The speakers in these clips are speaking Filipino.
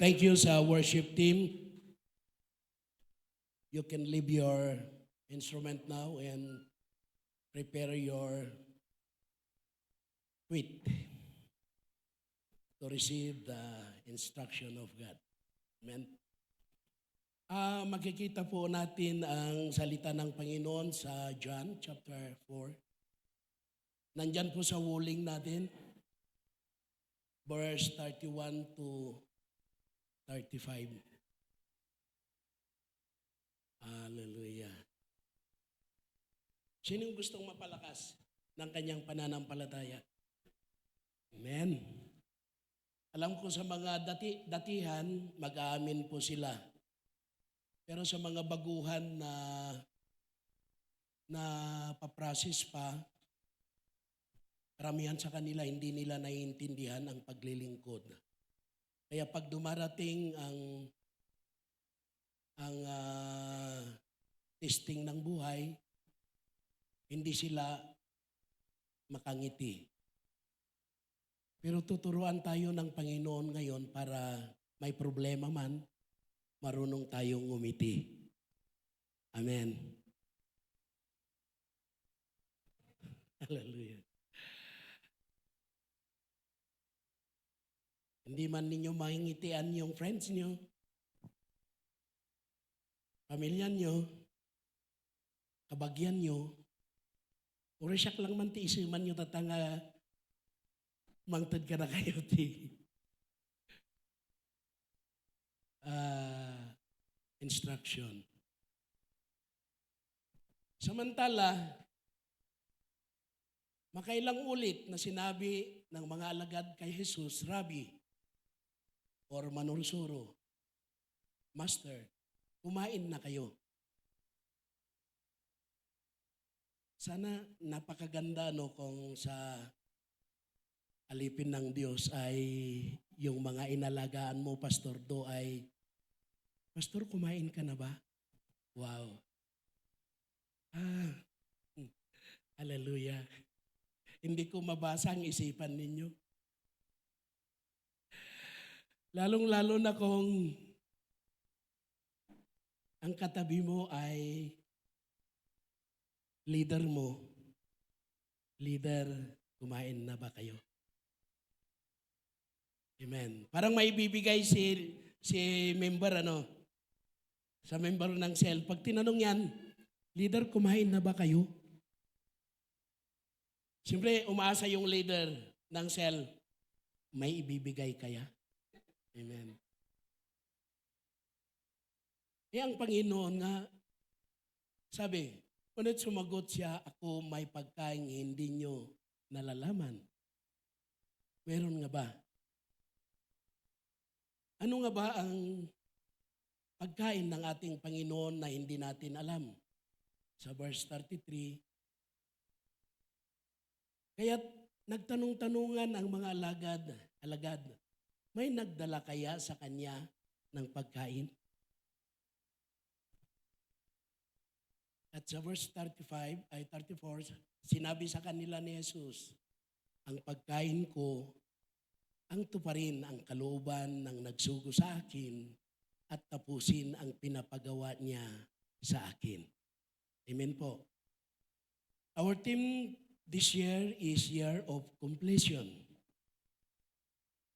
Thank you sa worship team. You can leave your instrument now and prepare your feet to receive the instruction of God. Amen. Makikita po natin ang salita ng Panginoon sa John chapter 4. Nandyan po sa walling natin, verse 31 to 35. Hallelujah. Sinong gustong mapalakas ng kanyang pananampalataya? Amen. Alam ko sa mga datihan, mag-aamin po sila. Pero sa mga baguhan na paprocess pa, karamihan sa kanila hindi nila naiintindihan ang paglilingkod. Kaya pag dumarating ang testing ng buhay, hindi sila makangiti. Pero tuturuan tayo ng Panginoon ngayon para may problema man, marunong tayong ngumiti. Amen. Hallelujah. Hindi man ninyo makingitian yung friends nyo, pamilya nyo, kabagyan nyo, urisyak lang man ti isiman nyo tatanga mangtad ka na kayo ti instruction. Samantala, makailang ulit na sinabi ng mga alagad kay Jesus, Rabbi, or Manursuro, Master, kumain na kayo. Sana napakaganda kung sa alipin ng Diyos ay yung mga inalagaan mo, Pastor Do, ay, Pastor, kumain ka na ba? Wow. Hallelujah. Hindi ko mabasa ang isipan ninyo. Lalong-lalo na kung ang katabi mo ay leader mo. Leader, kumain na ba kayo? Amen. Parang may bibigay si member sa member ng cell. Pag tinanong yan, leader, kumain na ba kayo? Siyempre, umaasa yung leader ng cell, may ibibigay kaya? Amen. Ang Panginoon nga, sabi, ngunit sumagot siya, ako may pagkain hindi nyo nalalaman. Meron nga ba? Ano nga ba ang pagkain ng ating Panginoon na hindi natin alam? Sa verse 33, kaya't nagtanong-tanungan ang mga alagad, may nagdala kaya sa kanya ng pagkain? At sa verse 34, sinabi sa kanila ni Jesus, ang pagkain ko, ang tuparin ang kalooban ng nagsugo sa akin at tapusin ang pinapagawa niya sa akin. Amen po. Our theme this year is Year of Completion.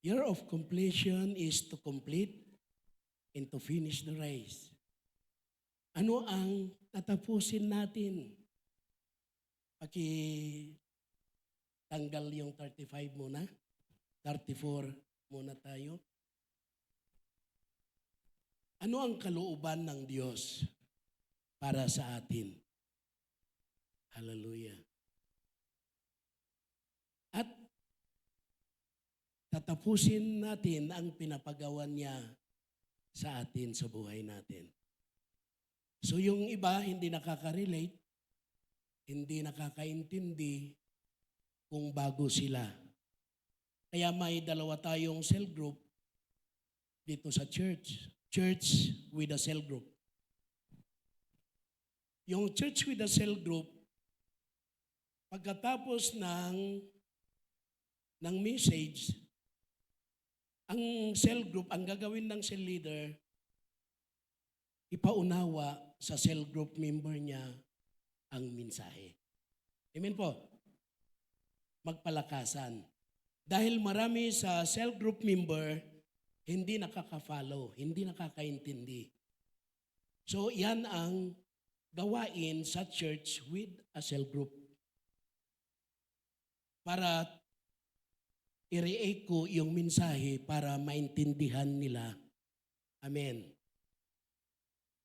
Year of Completion is to complete and to finish the race. Ano ang tatapusin natin? Tanggal yung 35 muna. 34 muna tayo. Ano ang kalooban ng Diyos para sa atin? Hallelujah. At tatapusin natin ang pinapagawa niya sa atin sa buhay natin. So yung iba hindi nakaka-relate, hindi nakakaintindi kung bago sila. Kaya may dalawa tayong cell group dito sa church. Church with a cell group. Yung church with a cell group, pagkatapos ng message, Ang cell group, ang gagawin ng cell leader, ipaunawa sa cell group member niya ang mensahe. Amen po. Magpalakasan. Dahil marami sa cell group member, hindi nakaka-follow, hindi nakakaintindi. So yan ang gawain sa church with a cell group. Para i-re-echo yung mensahe para maintindihan nila. Amen.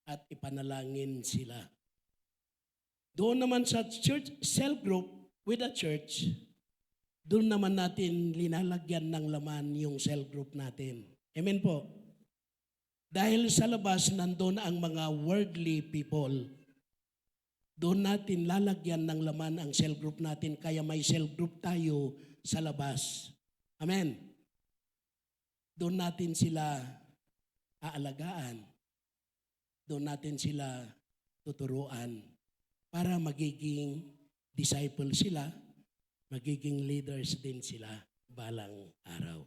At ipanalangin sila. Doon naman sa church cell group with a church, doon naman natin linalagyan ng laman yung cell group natin. Amen po. Dahil sa labas nandun ang mga worldly people, doon natin lalagyan ng laman ang cell group natin, kaya may cell group tayo sa labas. Amen. Doon natin sila aalagaan. Doon natin sila tuturuan para magiging disciple sila, magiging leaders din sila balang araw.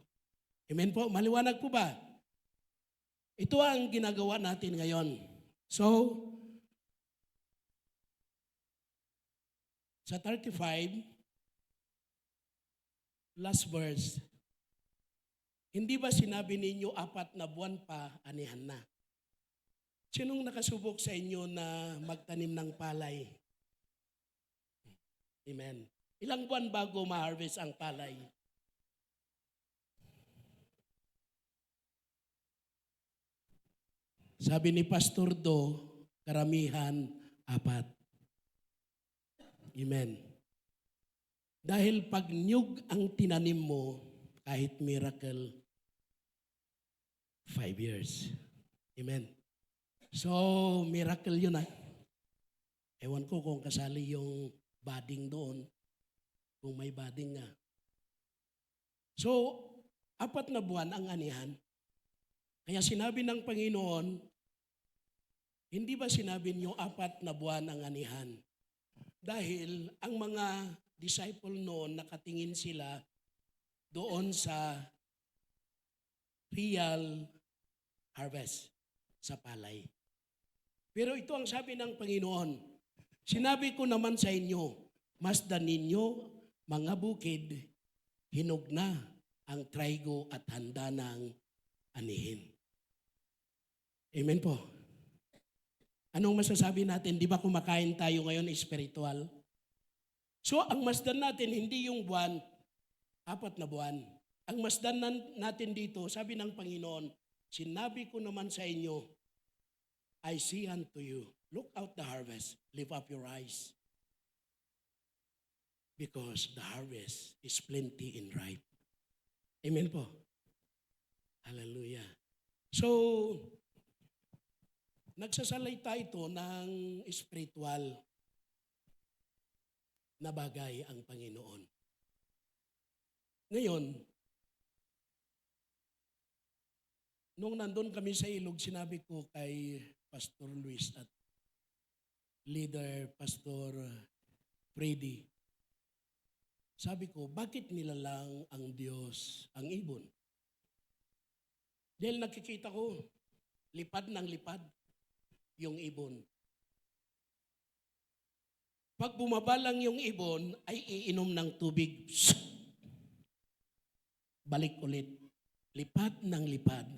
Amen po? Maliwanag po ba? Ito ang ginagawa natin ngayon. So, sa 35, last verse, hindi ba sinabi ninyo 4 na buwan pa, anihan na? Sinong nakasubok sa inyo na magtanim ng palay? Amen. Ilang buwan bago ma-harvest ang palay? Sabi ni Pastor Do, karamihan 4. Amen. Dahil pag niyog ang tinanim mo, kahit miracle, 5 years. Amen. So, miracle yun ah. Ewan ko kung kasali yung budding doon, kung may budding nga. So, 4 na buwan ang anihan. Kaya sinabi ng Panginoon, hindi ba sinabi niyo 4 na buwan ang anihan? Dahil ang mga disciple noon, nakatingin sila doon sa real harvest, sa palay. Pero ito ang sabi ng Panginoon, sinabi ko naman sa inyo, masdan ninyo, mga bukid, hinog na ang trigo at handa ng anihin. Amen po. Anong masasabi natin? Di ba kumakain tayo ngayon spiritual? So ang masdan natin, hindi yung buwan, 4 na buwan. Ang masdan natin dito, sabi ng Panginoon, sinabi ko naman sa inyo, I say unto you, look out the harvest, lift up your eyes. Because the harvest is plenty and ripe. Amen po. Hallelujah. So, nagsasalita ito ng spiritual na bagay ang Panginoon. Ngayon, nung nandun kami sa Ilog, sinabi ko kay Pastor Luis at leader Pastor Freddy, sabi ko, bakit nilalang ang Diyos ang ibon? Dahil nakikita ko, lipad ng lipad yung ibon. Pag bumaba lang yung ibon, ay iinom ng tubig. Balik ulit. Lipad ng lipad.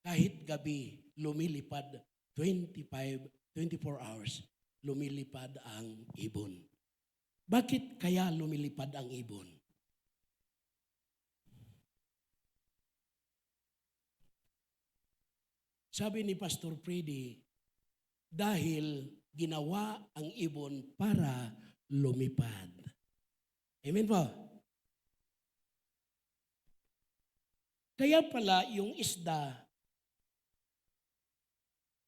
Kahit gabi, lumilipad 24 hours, lumilipad ang ibon. Bakit kaya lumilipad ang ibon? Sabi ni Pastor Freddy, dahil ginawa ang ibon para lumipad. Amen po? Kaya pala yung isda,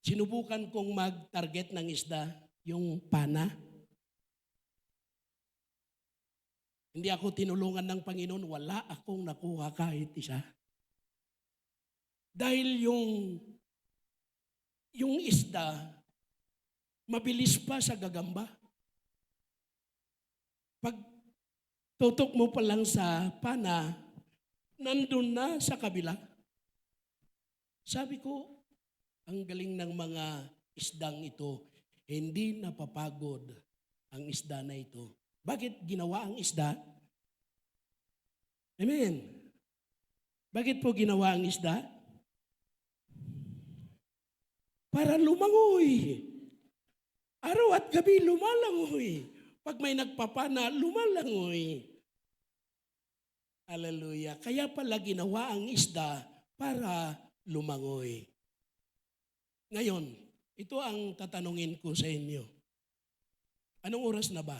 sinubukan kong mag-target ng isda, yung pana. Hindi ako tinulungan ng Panginoon, wala akong nakuha kahit isa. Dahil yung isda, mabilis pa sa gagamba. Pag tutok mo pa lang sa pana, nandun na sa kabila. Sabi ko, ang galing ng mga isdang ito, hindi napapagod ang isda na ito. Bakit ginawa ang isda? Amen. Bakit po ginawa ang isda? Para lumangoy. Araw at gabi lumalangoy. Pag may nagpapana, lumalangoy. Hallelujah. Kaya pala ginawa ang isda para lumangoy. Ngayon, ito ang tatanungin ko sa inyo. Anong oras na ba?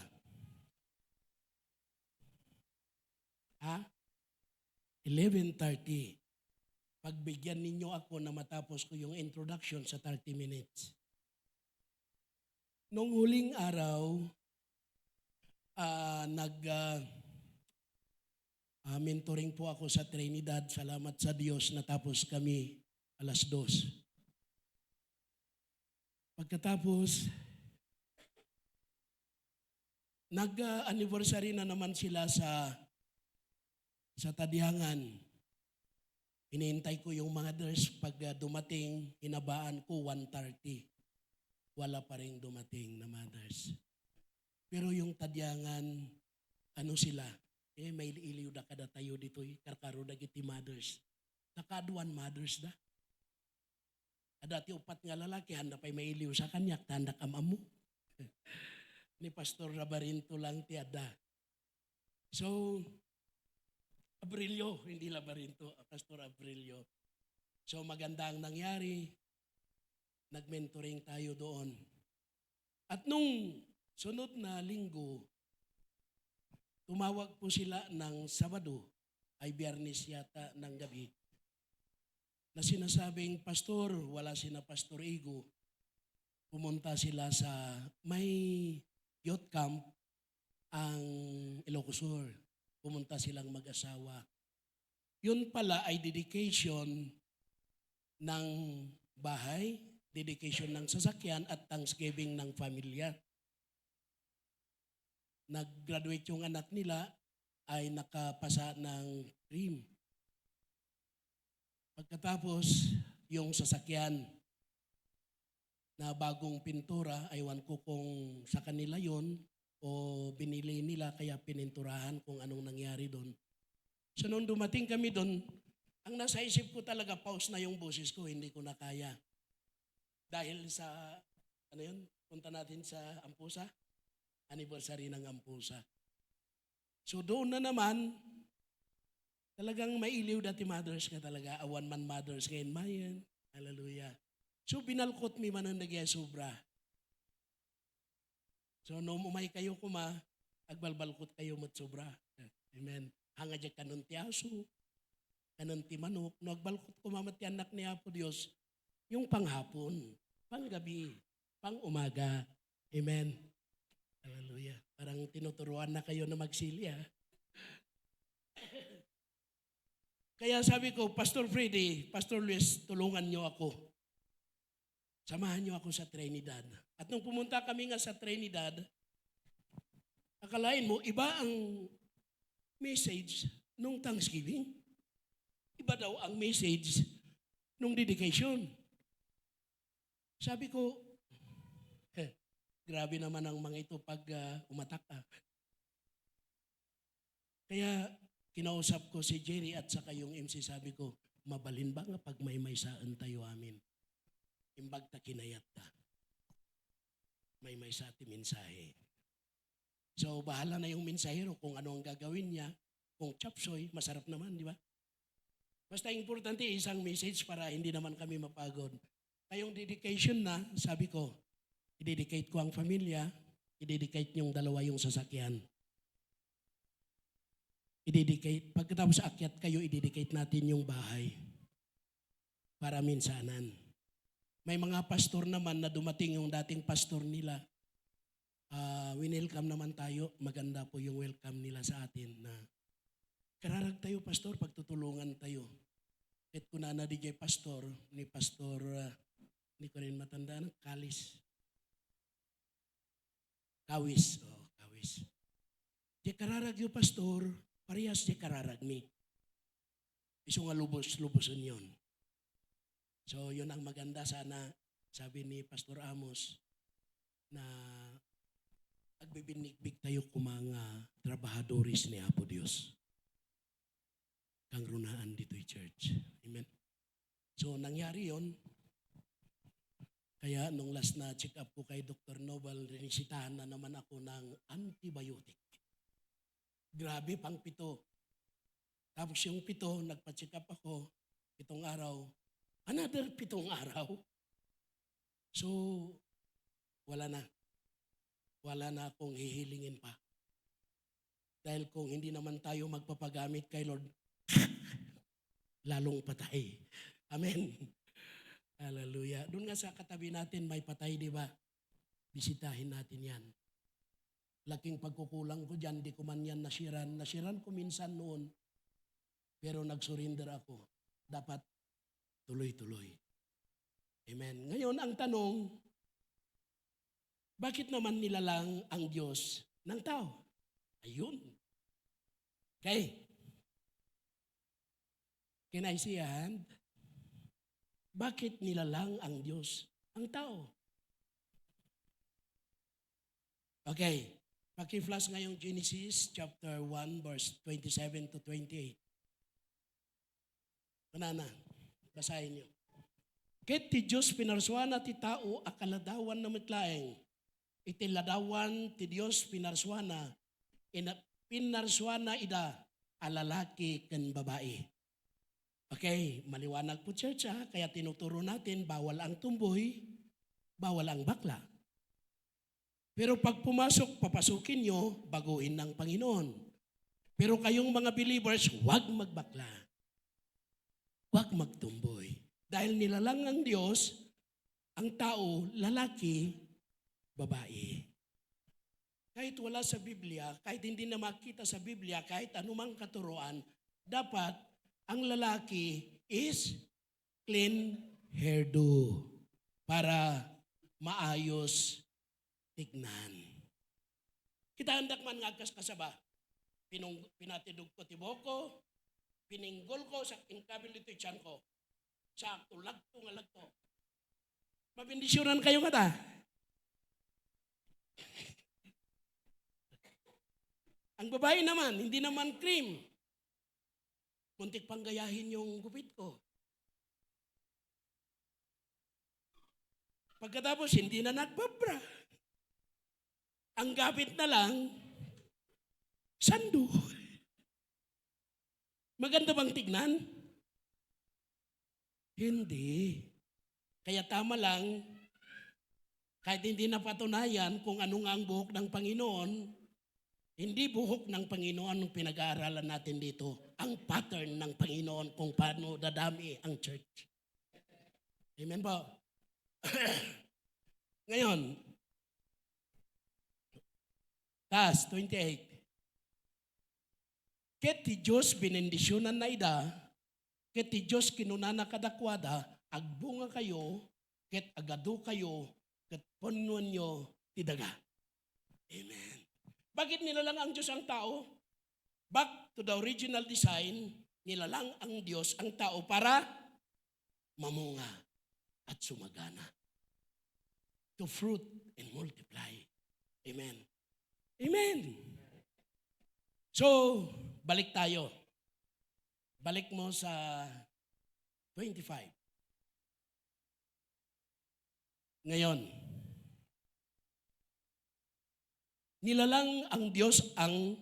Ha? 11:30. Pagbigyan ninyo ako na matapos ko yung introduction sa 30 minutes. Nung huling araw, mentoring po ako sa Trinidad. Salamat sa Diyos, natapos kami 2:00. Pagkatapos, nag-anniversary na naman sila sa Tadyangan. Hinihintay ko yung mga mothers. Pag dumating, hinabaan ko 1:30. Wala pa rin dumating na mothers. Pero yung Tadyangan, ano sila? May iliw da kada tayo dito. Karkaro da kiti mothers. Nakaduan mothers da. Adati upat nga lalaki, handa pa'y may iliw sa kanya, tanda kamamu. Ni Pastor Labarinto lang tiada. So, Abrilio, hindi Labarinto, Pastor Abrilio. So maganda ang nangyari, nag-mentoring tayo doon. At nung sunod na linggo, tumawag po sila ng Sabado, ay Biyernes yata ng gabi, na sinasabing, Pastor, wala sina Pastor Igo. Pumunta sila sa may youth camp ang Ilocos Sur. Pumunta silang mag-asawa. Yun pala ay dedication ng bahay, dedication ng sasakyan at Thanksgiving ng pamilya. Nag-graduate yung anak nila ay nakapasa ng dream. Pagkatapos, yung sasakyan na bagong pintura, aywan ko kung sa kanila yon o binili nila kaya pininturahan kung anong nangyari doon. So nung dumating kami doon, ang nasa isip ko talaga, pause na yung boses ko, hindi ko na kaya. Dahil sa, punta natin sa Ampusa, anniversary ng Ampusa. So doon na naman, talagang mailiw dati mothers ka talaga, one-man mothers ngayon mayan. Hallelujah. So binalkot mi man ang nagya sobra. So, no umay kayo kuma, agbalbalkot kayo matsobra. Amen. Hanga dyan kanon ti aso, kanon ti manok, no agbalkot kumamat ti anak ni Apo Diyos, yung panghapon, panggabi, pang umaga. Amen. Hallelujah. Parang tinuturuan na kayo na magsilya. Kaya sabi ko, Pastor Freddy, Pastor Luis, tulungan niyo ako. Samahan niyo ako sa Trinidad. At nung pumunta kami nga sa Trinidad, akalain mo, iba ang message nung Thanksgiving. Iba daw ang message nung dedication. Sabi ko, grabe naman ang mga ito pag umatak ka. Kaya kinausap ko si Jerry at saka yung MC, sabi ko, mabalin ba nga pag may saan tayo amin? Imbag ta kinayat ta. May sa ating mensahe. So, bahala na yung mensahero kung ano ang gagawin niya. Kung chapsoy, masarap naman, di ba? Basta importante, isang message para hindi naman kami mapagod. Kayong dedication na, sabi ko, i-dedicate ko ang pamilya, i-dedicate niyong dalawa yung sasakyan. I-dedicate, pagkatapos akyat kayo, i-dedicate natin yung bahay para minsanan. May mga pastor naman na dumating yung dating pastor nila. Winelcome naman tayo. Maganda po yung welcome nila sa atin na kararag tayo, pastor, pagtutulungan tayo. Kahit ko na DJ pastor, ni pastor, hindi ko rin matandaan, Kawis. Kawis. Di kararag yung pastor, parehas di kararag mi. Iso nga lubos-luboson yun. So, yun ang maganda sana, sabi ni Pastor Amos, na agbibinig tayo kung mga trabahadores ni Apo Dios. Kang runaan dito'y church. Amen. So, nangyari yon. Kaya nung last na check up ko kay Dr. Nobel, rinisitahan na naman ako ng antibiotic. Grabe, pang 7. Tapos yung 7, nagpa-check up ako, 7 araw. Another 7 araw. So, wala na. Wala na akong hihilingin pa. Dahil kung hindi naman tayo magpapagamit kay Lord, lalong patay. Amen. Hallelujah. Doon nga sa katabi natin may patay, di ba? Bisitahin natin yan. Laking pagkukulang ko dyan, di ko man yan nasiran. Nasiran ko minsan noon, pero nag-surrender ako. Dapat tuloy-tuloy. Amen. Ngayon, ang tanong, bakit naman nilalang ang Diyos ng tao? Ayun. Okay. Can I see a hand? Bakit nilalang ang Diyos ang tao? Okay. Paki-flash ngayong Genesis chapter 1 verse 27 to 28. Kanana, basahin niyo. Ket ti Diyos pinarswana ti tao akaladawan na mitlaeng. Iti ladawan ti Diyos pinarswana ida alalaki ken babae. Okay, maliwanag po church ha, kaya tinuturo natin bawal ang tumboy, bawal ang bakla. Pero pag pumasok, papasukin nyo, baguhin ng Panginoon. Pero kayong mga believers, huwag magbakla. Huwag magtumboy. Dahil nilalang ang Diyos, ang tao, lalaki, babae. Kahit wala sa Biblia, kahit hindi na makita sa Biblia, kahit anumang katuruan, dapat ang lalaki is clean hairdo para maayos tignan. Kita handak man nga kasaba, pinatidog ko tiboko, pininggol ko sa inkability tiyan ko, sa lagto nga lagto. Mabindisyonan kayo nga ta. Ang babae naman, hindi naman cream. Muntik pang gayahin yung gupit ko. Pagkatapos, hindi na nagbabra. Ang gapit na lang, sandul. Maganda bang tignan? Hindi. Kaya tama lang, kahit hindi napatunayan kung ano nga ang buhok ng Panginoon, hindi buhok ng Panginoon ang pinag-aaralan natin dito. Ang pattern ng Panginoon kung paano dadami ang church. Amen po? Ngayon, taas, 28. Ket ti Diyos binendisyonan na ida, ket ti Diyos kinunana kadakwada, agbunga kayo, ket agado kayo, ket punuan nyo ti daga. Amen. Bakit nilalang ang Diyos ang tao? Back to the original design, nilalang ang Diyos ang tao para mamunga at sumagana. To fruit and multiply. Amen. Amen. So, balik tayo. Balik mo sa 25. Ngayon, nilalang ang Diyos ang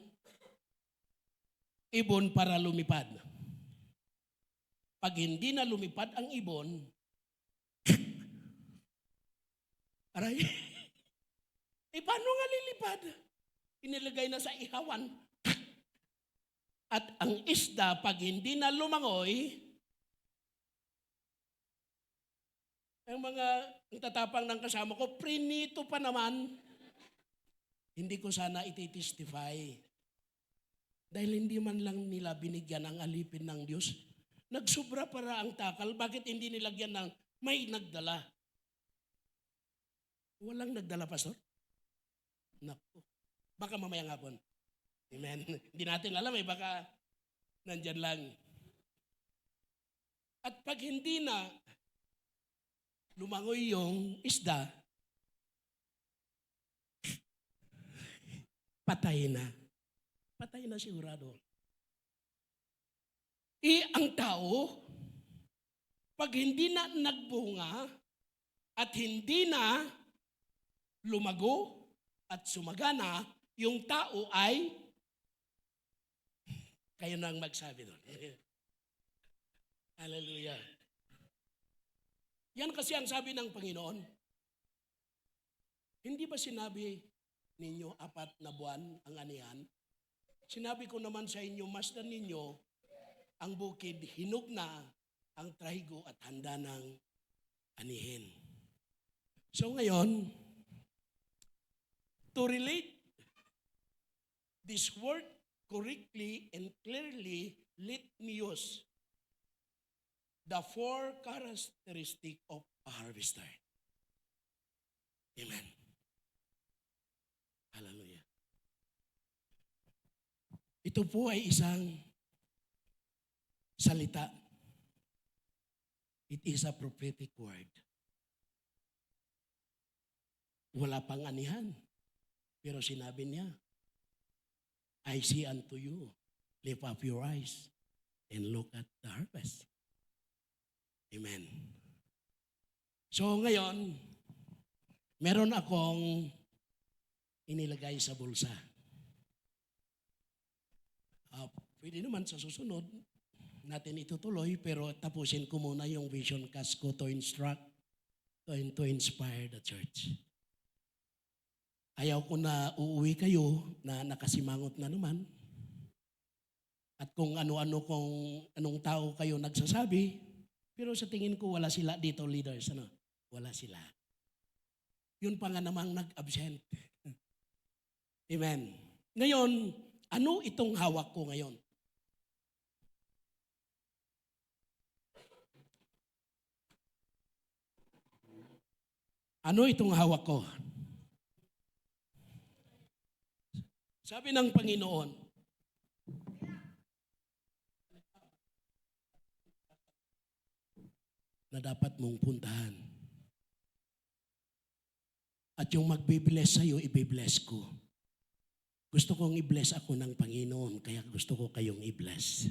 ibon para lumipad. Pag hindi na lumipad ang ibon, aray, paano nga lilipad? Inilagay na sa ihawan. At ang isda, pag hindi na lumangoy, ang mga tatapang ng kasama ko, prinito pa naman. Hindi ko sana iti-testify. Dahil hindi man lang nila binigyan ang alipin ng Diyos. Nagsubra para ang takal. Bakit hindi nilagyan ng may nagdala? Walang nagdala, Pastor? Naku. Baka mamayang hapon. Amen. Hindi natin alam baka nandyan lang. At pag hindi na lumangoy yung isda, patay na. Patay na sigurado. Ang tao, pag hindi na nagbunga at hindi na lumago at sumagana, yung tao ay, kayo nang magsabi doon. Hallelujah. Yan kasi ang sabi ng Panginoon. Hindi ba sinabi ninyo 4 na buwan ang anihan? Sinabi ko naman sa inyo, masdan ninyo ang bukid, hinog na ang trigo at handa ng anihin. So ngayon, to relate this word correctly and clearly, let me use the 4 characteristics of a harvester. Amen. Hallelujah. Ito po ay isang salita. It is a prophetic word. Wala pang anihan. Pero sinabi niya, I see unto you, lift up your eyes and look at the harvest. Amen. So ngayon, meron akong inilagay sa bulsa. Pwede naman sa susunod natin itutuloy, pero tapusin ko muna yung vision cast ko to instruct, to inspire the church. Ayaw ko na uuwi kayo na nakasimangot na naman. At kung ano-ano, kung anong tao kayo nagsasabi, pero sa tingin ko wala sila dito leaders. Wala sila. Yun pa nga namang nag-absent. Amen. Ngayon, ano itong hawak ko ngayon? Ano itong hawak ko? Sabi ng Panginoon, na dapat mong puntahan. At yung magbibless sa'yo, ibibless ko. Gusto kong i-bless ako ng Panginoon, kaya gusto ko kayong i-bless.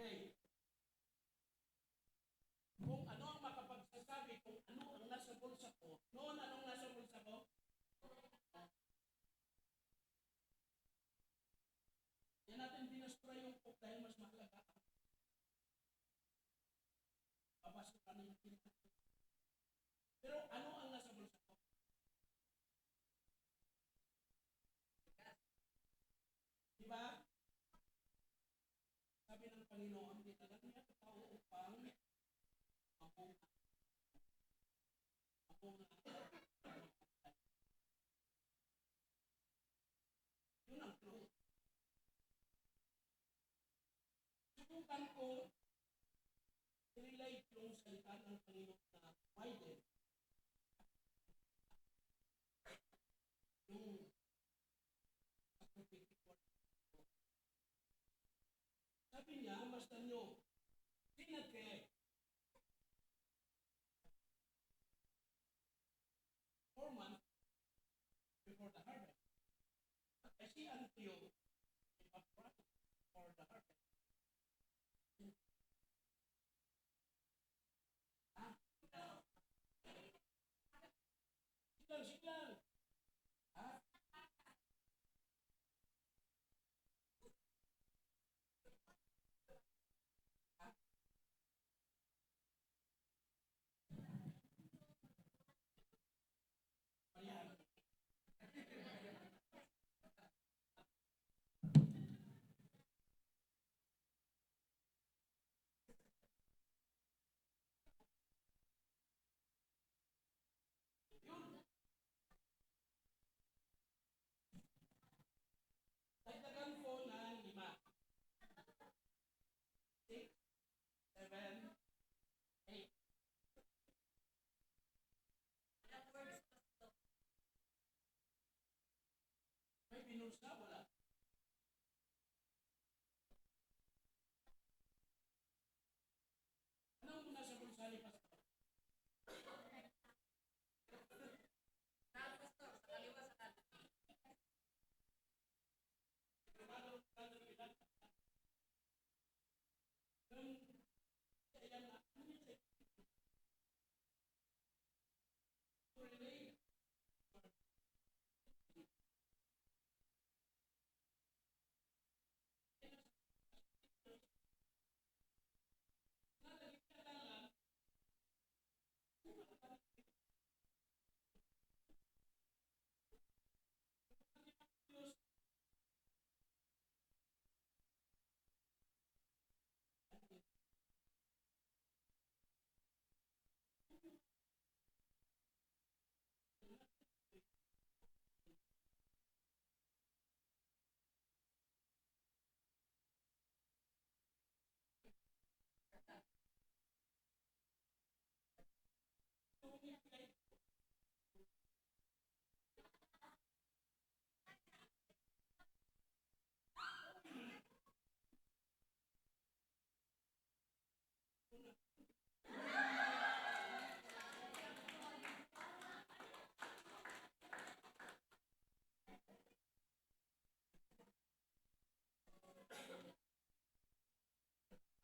Okay. Kung ano ang makapagsasabi, kung ano ang nasa bulsa ko, noon anong nasa bulsa ko? Yan natin binastura yung cook dahil mas mahalaga. Papasok ka na yung pinag. Pero ano ang nasa bulsa ko? Diba? Sabi ng Panginoon, dinala niya sa tao upang yun ang truth. Subukan ko i-relate yung salita ng Panginoon na widen. Yung sa prophetic word. Sabi niya, masdan nyo, sinate 4 months before the harvest. I see unto you a prophet for the harvest. Siklang.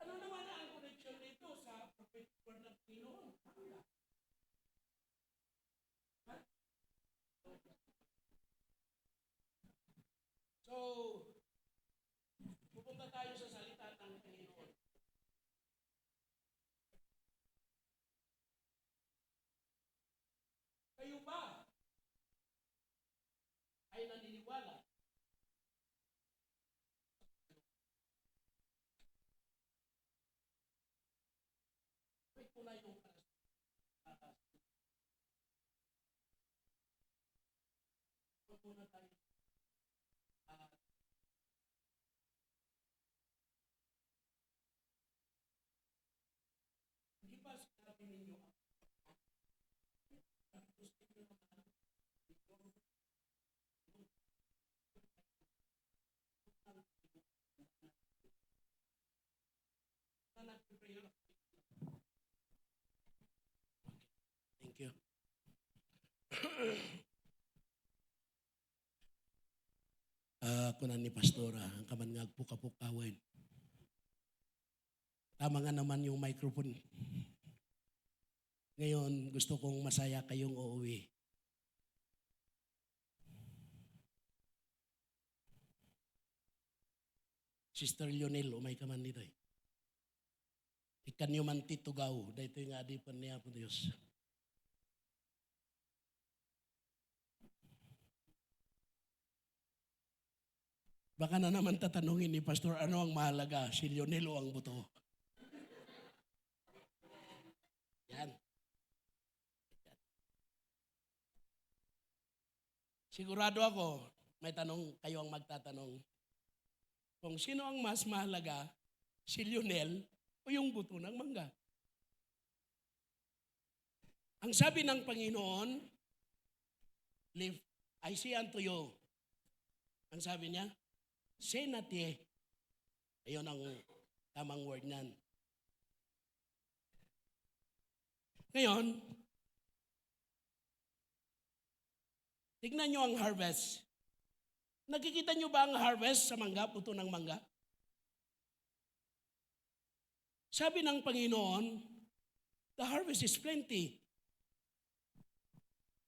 Ano naman ang connection nito sa prophetic word ng Panginoon? So, pupunta tayo sa salita ng Panginoon. Kayo ba ay naniniwala? May tunay kong para pupunta tayo. Uh, Hindi ba sinabi ninyo gusto nyo naman na nag-prayer? Thank you. Kunan ni Pastora, ang kaman nga pukapukawin. Tama nga naman yung microphone. Ngayon, gusto kong masaya kayong uuwi. Sister Lionel, umay ka man dito eh. Ikan nyo man titugaw, dahito yung adipan niya po Diyos. Baka na naman tatanungin ni Pastor, ano ang mahalaga, si Lionel o ang buto? Yan. Sigurado ako, may tanong kayo ang magtatanong. Kung sino ang mas mahalaga, si Lionel o yung buto ng mangga? Ang sabi ng Panginoon, live, I say unto you. Ang sabi niya, say not ye. Ayun ang tamang word niyan. Ngayon, tignan nyo ang harvest. Nakikita nyo ba ang harvest sa mangga, puto ng mangga? Sabi ng Panginoon, the harvest is plenty.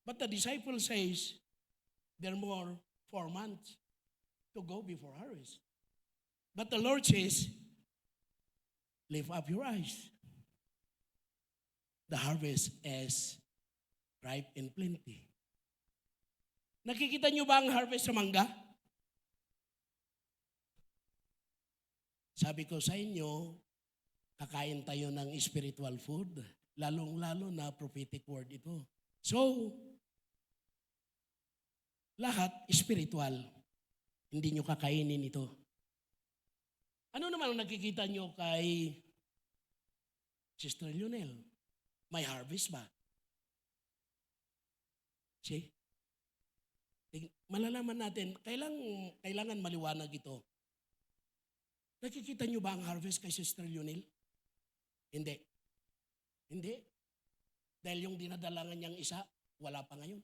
But the disciple says, there are more 4 months to go before harvest. But the Lord says, lift up your eyes. The harvest is ripe and plenty. Nakikita nyo ba ang harvest sa mangga? Sabi ko sa inyo, kakain tayo ng spiritual food, lalong-lalo na prophetic word ito. So, lahat spiritual. Hindi nyo kakainin ito. Ano naman ang nakikita nyo kay Sister Lionel? May harvest ba? See? malalaman natin, kailangan maliwanag ito. Nakikita niyo ba ang harvest kay Sister Lionel? Hindi. Hindi. Dahil yung dinadalangan niyang isa, wala pa ngayon.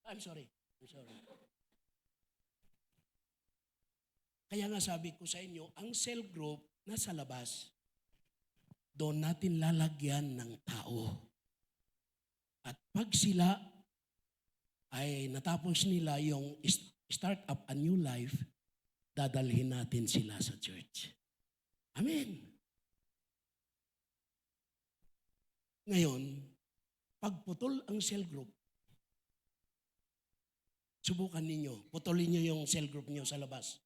I'm sorry. Kaya nga sabi ko sa inyo, ang cell group nasa labas, doon natin lalagyan ng tao. At pag sila ay natapos nila yung start up a new life, dadalhin natin sila sa church. Amen. Ngayon, pagputol ang cell group, subukan ninyo, putulin niyo yung cell group niyo sa labas.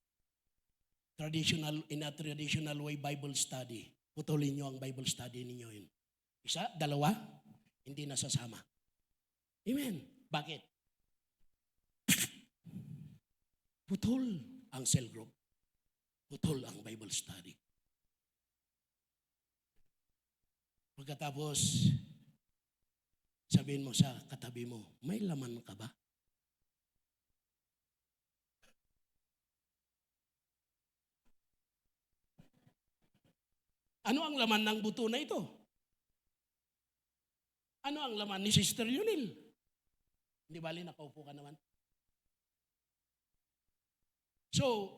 In a traditional way, Bible study. Putulin niyo ang Bible study ninyo yun. Isa, dalawa, hindi nasasama. Amen. Bakit? Putol ang cell group. Putol ang Bible study. Pagkatapos, sabihin mo sa katabi mo, may laman ka ba? Ano ang laman ng buto na ito? Ano ang laman ni Sister Lionel? Hindi bali, nakaupo ka naman. So,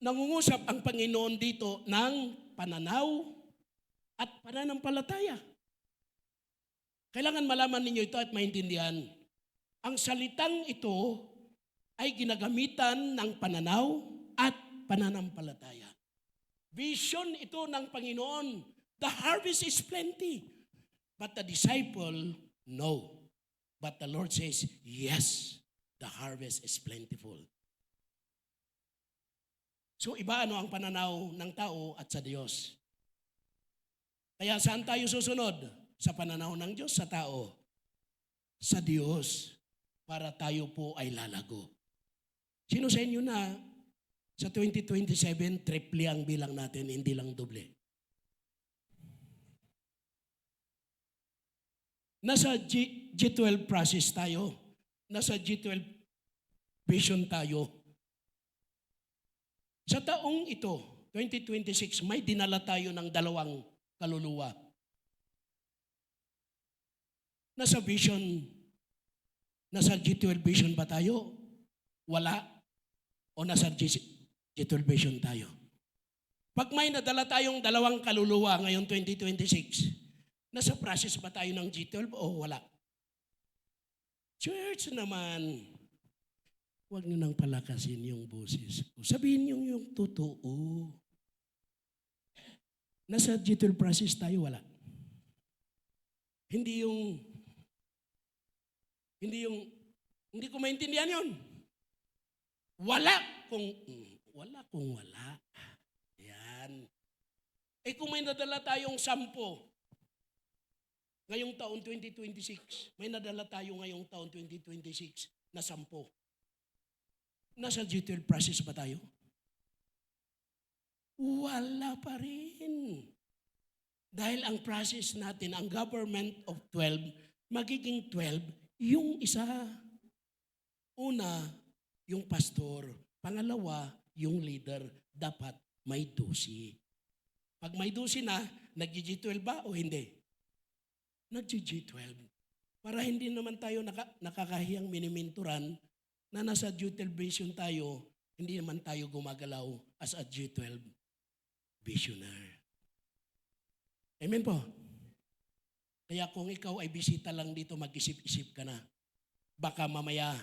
nangungusap ang Panginoon dito ng pananaw at pananampalataya. Kailangan malaman ninyo ito at maintindihan. Ang salitang ito ay ginagamitan ng pananaw at pananampalataya. Vision ito ng Panginoon. The harvest is plenty. But the disciple, no. But the Lord says, yes, the harvest is plentiful. So iba ano ang pananaw ng tao at sa Diyos. Kaya saan tayo susunod? Sa pananaw ng Diyos, sa tao? Sa Diyos, para tayo po ay lalago. Sino sa inyo na sa 2027, triple ang bilang natin, hindi lang doble? Nasa G12 process tayo. Nasa G12 vision tayo. Sa taong ito, 2026, may dinala tayo ng 2 kaluluwa. Nasa vision, nasa G12 vision ba tayo? Wala. O nasa G12 vision tayo? Pag may nadala tayong 2 kaluluwa ngayong 2026, nasa process ba tayo ng G12 o wala? Church naman, huwag niyo nang palakasin yung boses ko. Sabihin niyo yung totoo. Nasa G12 process tayo, wala. Hindi ko maintindihan yun. Wala kung wala. Yan. Kung may nadala tayong 10, ngayong taon 2026, may nadala tayo ngayong taon 2026 na 10. Nasa G12 process ba tayo? Wala pa rin. Dahil ang process natin, ang government of 12, magiging 12, yung isa. Una, yung pastor. Pangalawa, yung leader. Dapat may 12. Pag may 12 na, nag-G12 ba o hindi? Nag-G12. Para hindi naman tayo nakakahiyang miniminturan na nasa G12 vision tayo, hindi naman tayo gumagalaw as a G12 visionary. Amen po? Kaya kung ikaw ay bisita lang dito, mag-isip-isip ka na. Baka mamaya.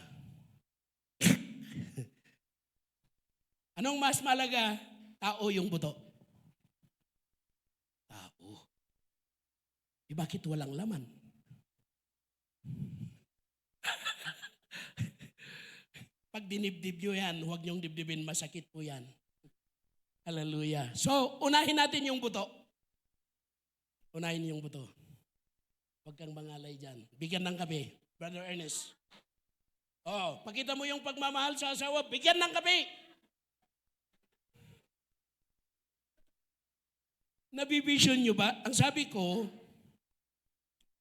Anong mas malaga? Tao yung buto. Tao. Bakit walang laman? Pag dinibdib nyo yan, huwag nyong dibdibin, masakit po yan. Hallelujah. So, unahin natin yung buto. Unahin yung buto. Huwag kang mangalay dyan. Bigyan ng kape. Brother Ernest. Pakita mo yung pagmamahal sa asawa, bigyan ng kape. Nabivision nyo ba? Ang sabi ko,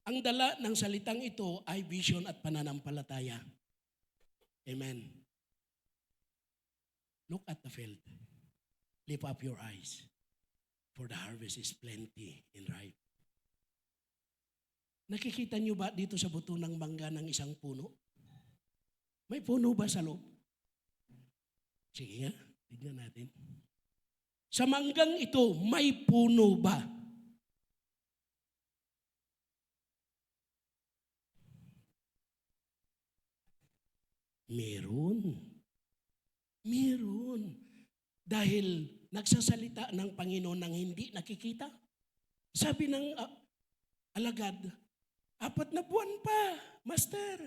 ang dala ng salitang ito ay vision at pananampalataya. Amen. Look at the field. Lift up your eyes, for the harvest is plenty and ripe. Nakikita niyo ba dito sa buto ng mangga ng isang puno? May puno ba sa loob? Sige nga, tignan natin. Sa manggang ito, may puno ba? Meron. Meron. Dahil nagsasalita ng Panginoon ng hindi nakikita. Sabi ng alagad, 4 na buwan pa, Master.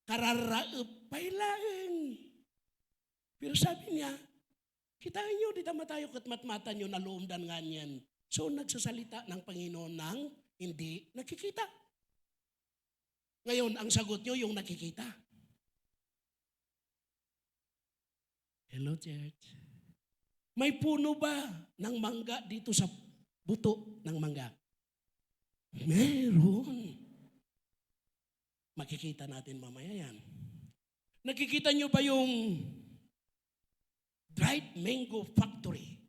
Kararaep pa'y laeng. Pero sabi niya, kitain nyo, di tama tayo katmatmata nyo na loomdan nga niyan. So nagsasalita ng Panginoon ng hindi nakikita. Ngayon, ang sagot nyo yung nakikita. Hello, church. May puno ba ng mangga dito sa buto ng mangga? Meron. Makikita natin mamaya yan. Nakikita nyo ba yung dried mango factory?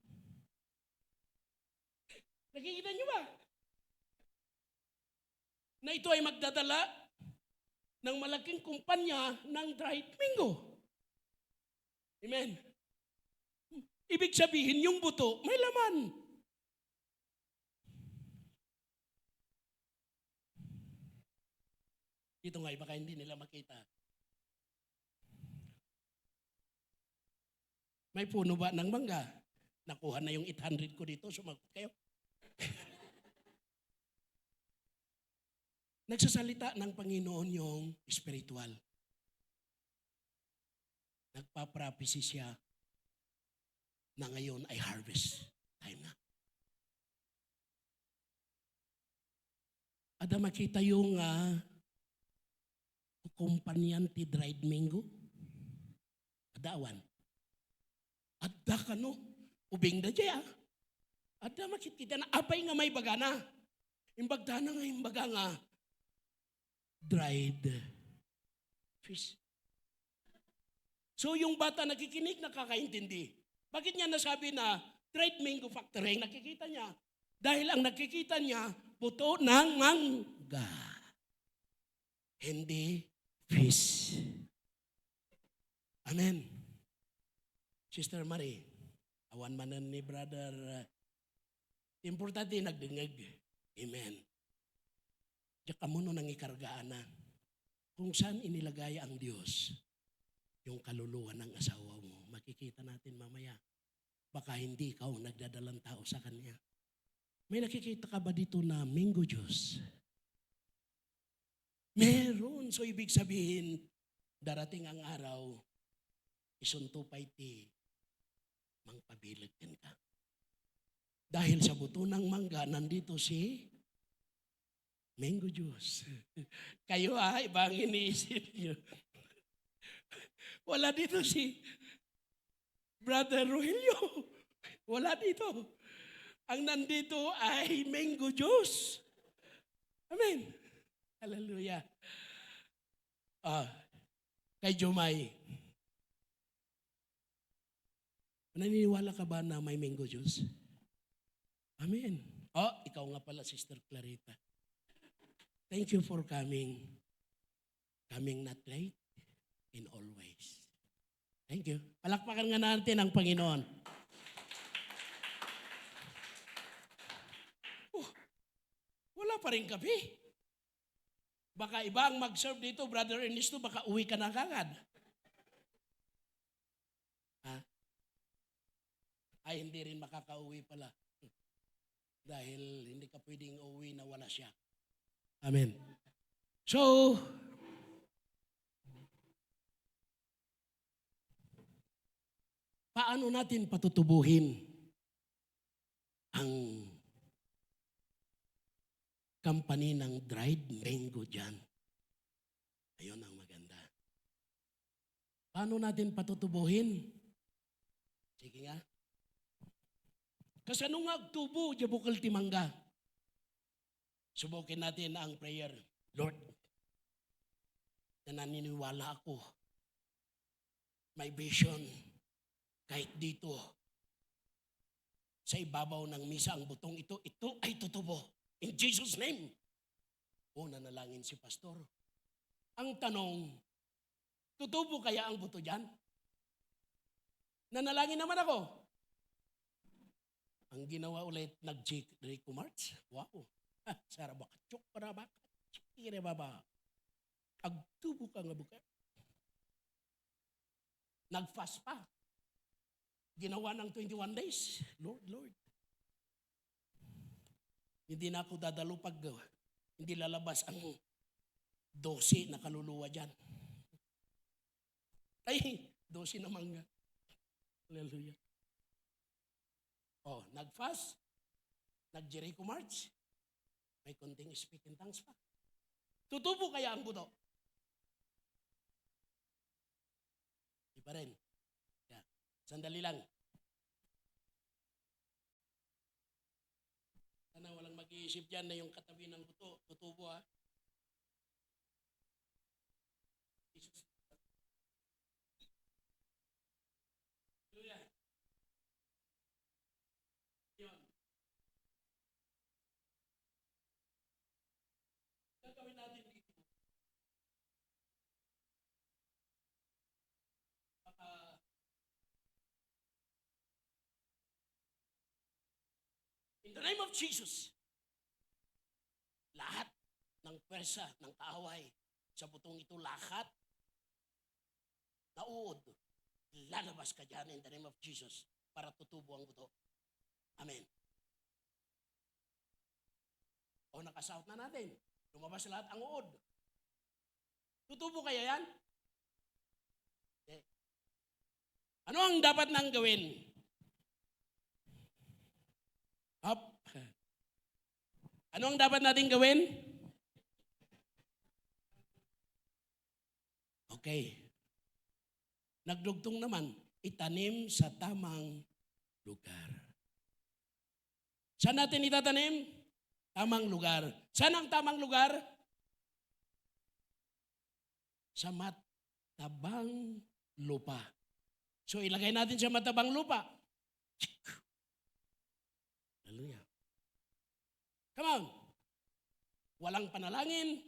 Nakikita nyo ba? Na ito ay magdadala ng malaking kumpanya ng dried mango. Amen. Ibig sabihin, yung buto, may laman. Dito nga, baka hindi nila makita. May puno ba ng mangga? Nakuha na yung 800 ko dito, sumagot kayo. Nagsasalita ng Panginoon yung spiritual. Nagpa-prophecy siya na ngayon ay harvest time na. Ada makita yung kumpanyan ti dried mango? Adawan. Ada ka no? Ubing da dya. Ada makita na apay nga may bagana. Imbagda na nga imbaga nga dried fish. So yung bata nakikinig, nakakaintindi. Bakit niya nasabi na dried mango factory? Nakikita niya. Dahil ang nakikita niya, buto ng mangga. Hindi fish. Amen. Sister Marie, awan manan ni brother. Importante nagdengeg. Amen. Diya ka mo nang ikargaan na. Kung saan inilagay ang Diyos, yung kaluluwa ng asawa mo, makikita natin mamaya. Baka hindi ikaw nagdadalang tao sa kanya. May nakikita ka ba dito na mango juice? Meron. So ibig sabihin, darating ang araw, isuntupay ti, mangpabilag din ka. Dahil sa buto ng mangga, nandito si mango juice. Kayo ibang iniisip nyo. Wala dito si Brother Rogelio. Wala dito. Ang nandito ay mango juice. Amen. Hallelujah. Kay Jomay, naniniwala ka ba na may mango juice? Amen. Ikaw nga pala, Sister Clarita. Thank you for coming. Coming not late in all ways. Thank you. Palakpakan nga natin ang Panginoon. Wala pa rin kape. Baka iba ang mag-serve dito, Brother Ernesto, baka uwi ka na kagad. Ay, hindi rin makakauwi pala. Dahil hindi ka pwedeng uwi na wala siya. Amen. So, paano natin patutubuhin ang company ng dried mango dyan? Ayun ang maganda. Paano natin patutubuhin? Sige nga. Kasano nga agtubo, jabukal timangga. Subukin natin ang prayer. Lord, na naniniwala ako may vision. Kahit dito, sa ibabaw ng misa ang butong ito ay tutubo. In Jesus' name. O, nanalangin si pastor. Ang tanong, tutubo kaya ang buto dyan? Nanalangin naman ako. Ang ginawa ulit, nag-Rico March. Wow. Sarabakatsok para baka. Chikire baba. Agtubo ka nga buka. Nag-fast pa. Ginawa ng 21 days. Lord. Hindi na ako dadalo pag hindi lalabas ang 12 na kaluluwa dyan. Ay, 12 na mangga. Hallelujah. Oh, nag-fast, nag-Jericho March, may konting speak in tongues pa. Tutubo kaya ang buto? Di pa rin. Yeah. Sandali lang. Sana walang mag-iisip dyan na yung katabi ng buto, tutubo ha. Jesus. Hallelujah. Yun. Gagawin natin dito. In the name of Jesus, lahat ng pwersa, ng kaaway sa butong ito, lahat nauod, lalabas ka dyan in the name of Jesus para tutubo ang buto. Amen. O nakasout na natin. Lumabas lahat ang uod. Tutubo kaya yan? Okay. Ano ang dapat nang gawin? Up. Ano ang dapat natin gawin? Okay. Nagdugtong naman, itanim sa tamang lugar. Saan natin itatanim? Tamang lugar. Saan ang tamang lugar? Sa matabang lupa. So ilagay natin sa matabang lupa. Hallelujah. Come on. Walang panalangin.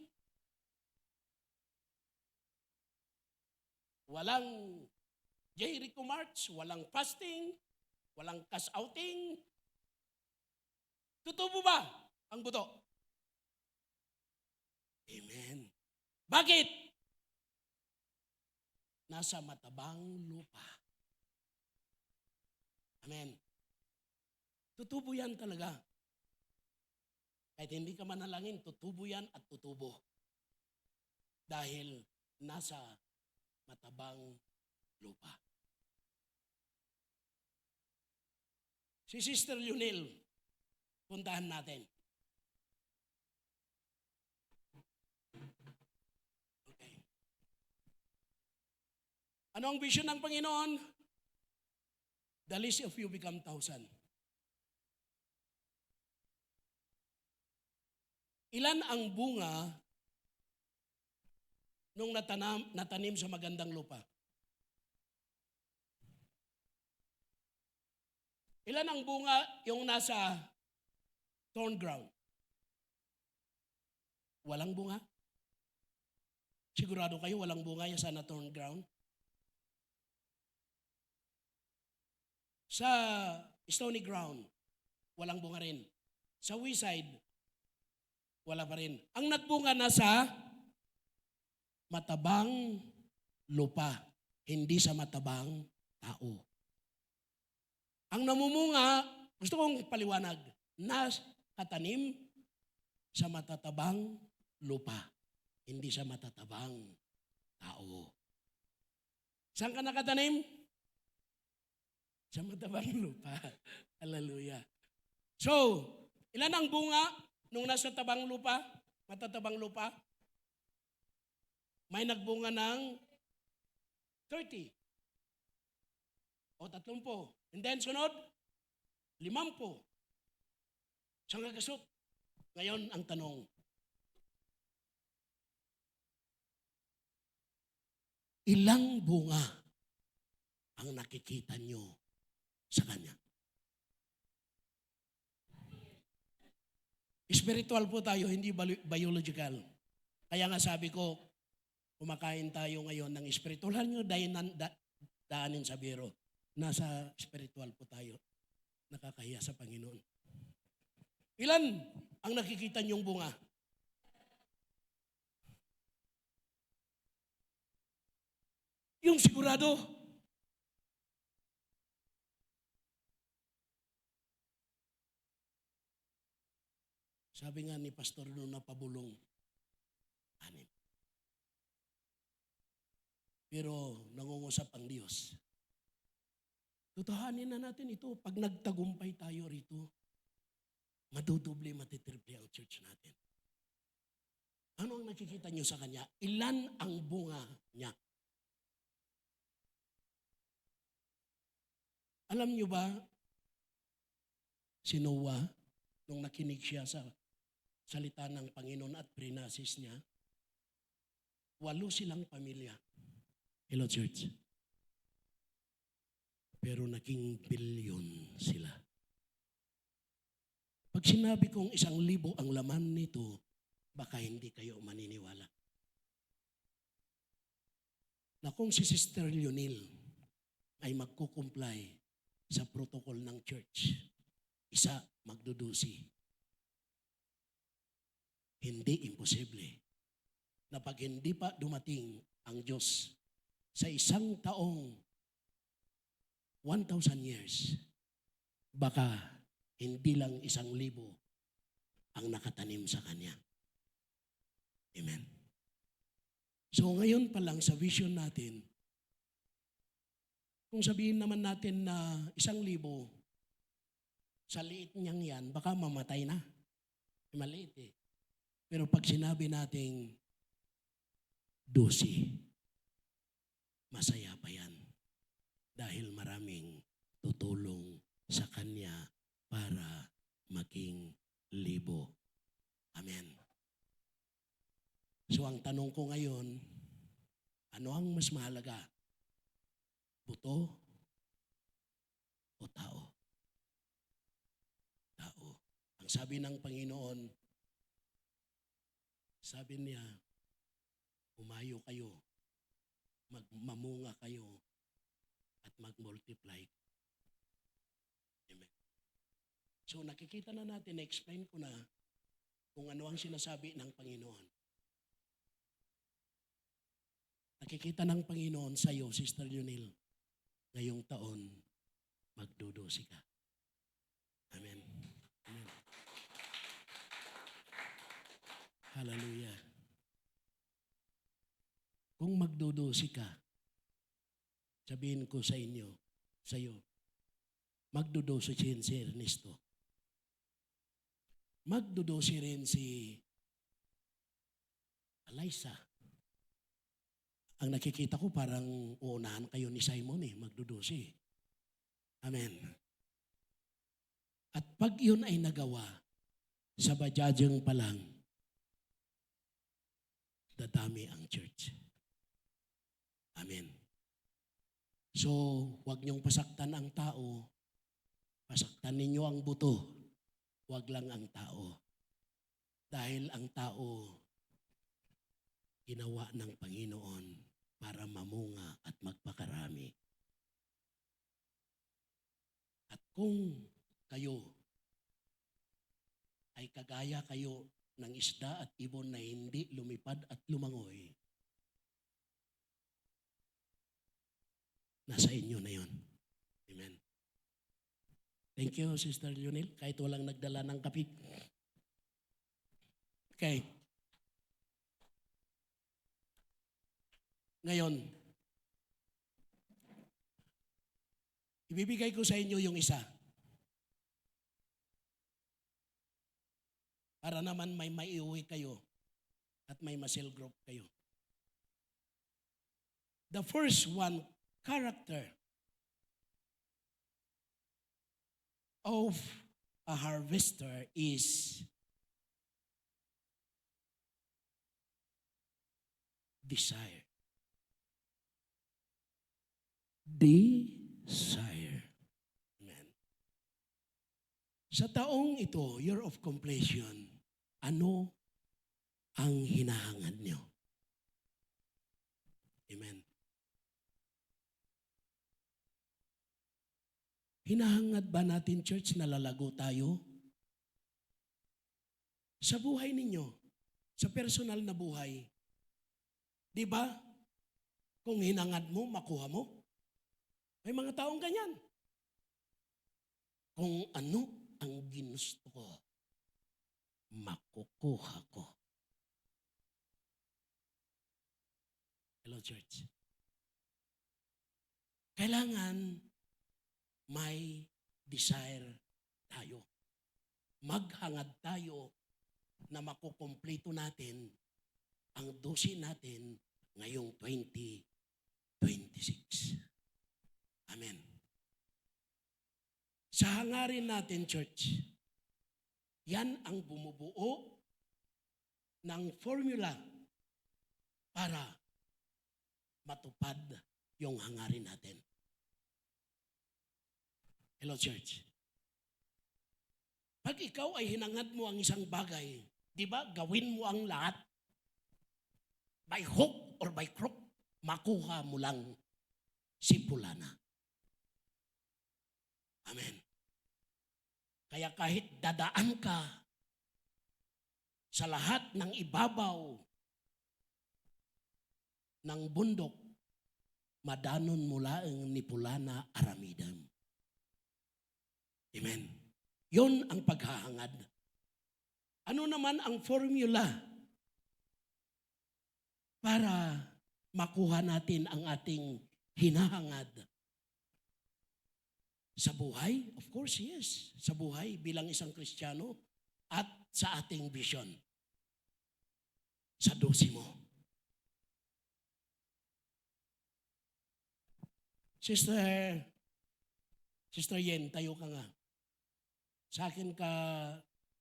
Walang Jericho March. Walang fasting. Walang cash outing. Tutubo ba ang buto? Amen. Bakit? Nasa matabang lupa. Amen. Tutubo yan talaga. Kahit hindi ka manalangin, tutubo yan at tutubo. Dahil nasa matabang lupa. Si Sister Lunel, puntahan natin. Okay. Ano ang vision ng Panginoon? The least of you become 1,000. Ilan ang bunga nung natanim sa magandang lupa? Ilan ang bunga yung nasa thorn ground? Walang bunga? Sigurado kayo walang bunga yung sa thorn ground? Sa stony ground, walang bunga rin. Sa weed, wala pa rin. Ang nagbunga na sa matabang lupa, hindi sa matabang tao. Ang namumunga, gusto kong paliwanag, nakatanim sa matatabang lupa, hindi sa matatabang tao. Saan ka nakatanim? Sa matabang lupa. Hallelujah. So, ilan ang bunga nung nasa tabang lupa, matatabang lupa? May nagbunga ng 30 o 30. And then sunod, 50. Saan kagasot? Ngayon ang tanong, ilang bunga ang nakikita nyo sa Kanya. Spiritual po tayo, hindi biological. Kaya nga sabi ko, kumakain tayo ngayon ng spiritual. Wala nyo daanin sa biro. Nasa spiritual po tayo. Nakakahiya sa Panginoon. Ilan ang nakikita nyong bunga? Yung sigurado. Sabi nga ni Pastor noong napabulong, 6. Pero nangungusap ang Diyos. Tutuhanin na natin ito. Pag nagtagumpay tayo rito, madudoble, matitriple ang church natin. Ano ang nakikita nyo sa Kanya? Ilan ang bunga niya? Alam nyo ba, si Noah, nung nakinig siya sa salita ng Panginoon at prinasis niya, 8 silang pamilya. Hello, church. Pero naging bilyon sila. Pag sinabi kong 1,000 ang laman nito, baka hindi kayo maniniwala. Na kung si Sister Lionel ay magkukumply sa protocol ng church, 1 magdudusi. Hindi imposible na pag hindi pa dumating ang Diyos sa 1 taong 1,000 years, baka hindi lang 1,000 ang nakatanim sa Kanya. Amen. So ngayon pa lang sa vision natin, kung sabihin naman natin na 1,000, sa liit niyang yan, baka mamatay na. Maliit eh. Pero pag sinabi nating 12, masaya pa yan. Dahil maraming tutulong sa Kanya para maging 1,000. Amen. So ang tanong ko ngayon, ano ang mas mahalaga? Buto o tao? Tao. Ang sabi ng Panginoon, sabi niya, umayo kayo, magmamunga kayo, at mag-multiply. Amen. So nakikita na natin, na-explain ko na kung ano ang sinasabi ng Panginoon. Nakikita ng Panginoon sa iyo, Sister Lionel, ngayong taon, magdudusi ka. Amen. Amen. Hallelujah. Kung magdudusi ka, sabihin ko sa inyo, sa iyo, magdudusi si Ernesto. Magdudusi rin si Eliza. Ang nakikita ko parang uunahan kayo ni Simon magdudusi. Amen. At pag yun ay nagawa, sa Bajajang pa lang, dadami ang church. Amen. So, huwag niyong pasaktan ang tao, pasaktan ninyo ang buto, huwag lang ang tao. Dahil ang tao, ginawa ng Panginoon para mamunga at magpakarami. At kung kayo ay kagaya kayo ng isda at ibon na hindi lumipad at lumangoy, nasa inyo na yon. Amen. Thank you, Sister Lionel, kahit walang nagdala ng kape. Okay. Ngayon, ibibigay ko sa inyo yung isa. Para naman may maiuwi kayo at may ma-cell group kayo. The first one, character of a harvester is desire. desire. Amen. Sa taong ito, year of completion, ano ang hinahangad nyo? Amen. Hinahangad ba natin, church, na lalago tayo? Sa buhay ninyo, sa personal na buhay, di ba? Kung hinangad mo, makuha mo. May mga taong ganyan. Kung ano ang ginusto ko, makukuha ko. Hello, church. Kailangan may desire tayo. Maghangad tayo na makukumpleto natin ang dosi natin ngayong 2026. Amen. Sa hangarin natin, church, yan ang bumubuo ng formula para matupad yung hangarin natin. Hello, church. Pag ikaw ay hinangad mo ang isang bagay, di ba, gawin mo ang lahat, by hook or by crook, makuha mo lang si Pulana. Amen. Kaya kahit dadaan ka sa lahat ng ibabaw ng bundok, madanon mula ang ni Pulana aramidam. Amen. Yun ang paghahangad. Ano naman ang formula para makuha natin ang ating hinahangad? Sa buhay? Of course, yes. Sa buhay bilang isang Kristiyano at sa ating vision. Sa dosi mo. Sister Yen, tayo ka nga. Sa akin ka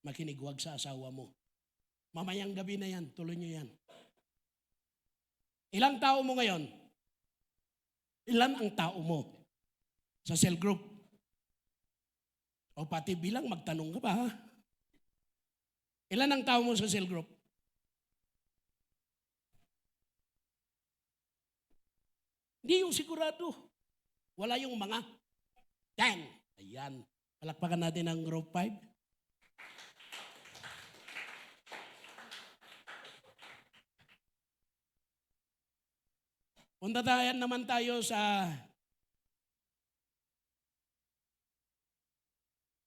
makinig, wag sa asawa mo. Mamayang gabi na yan, tuloy nyo yan. Ilang tao mo ngayon? Ilan ang tao mo sa cell group? O pati bilang magtanong ka ba? Ha? Ilan ang tao mo sa cell group? Hindi yung sigurado. Wala yung mga 10. Ayan. Palakpakan natin ang group 5. Punta naman tayo sa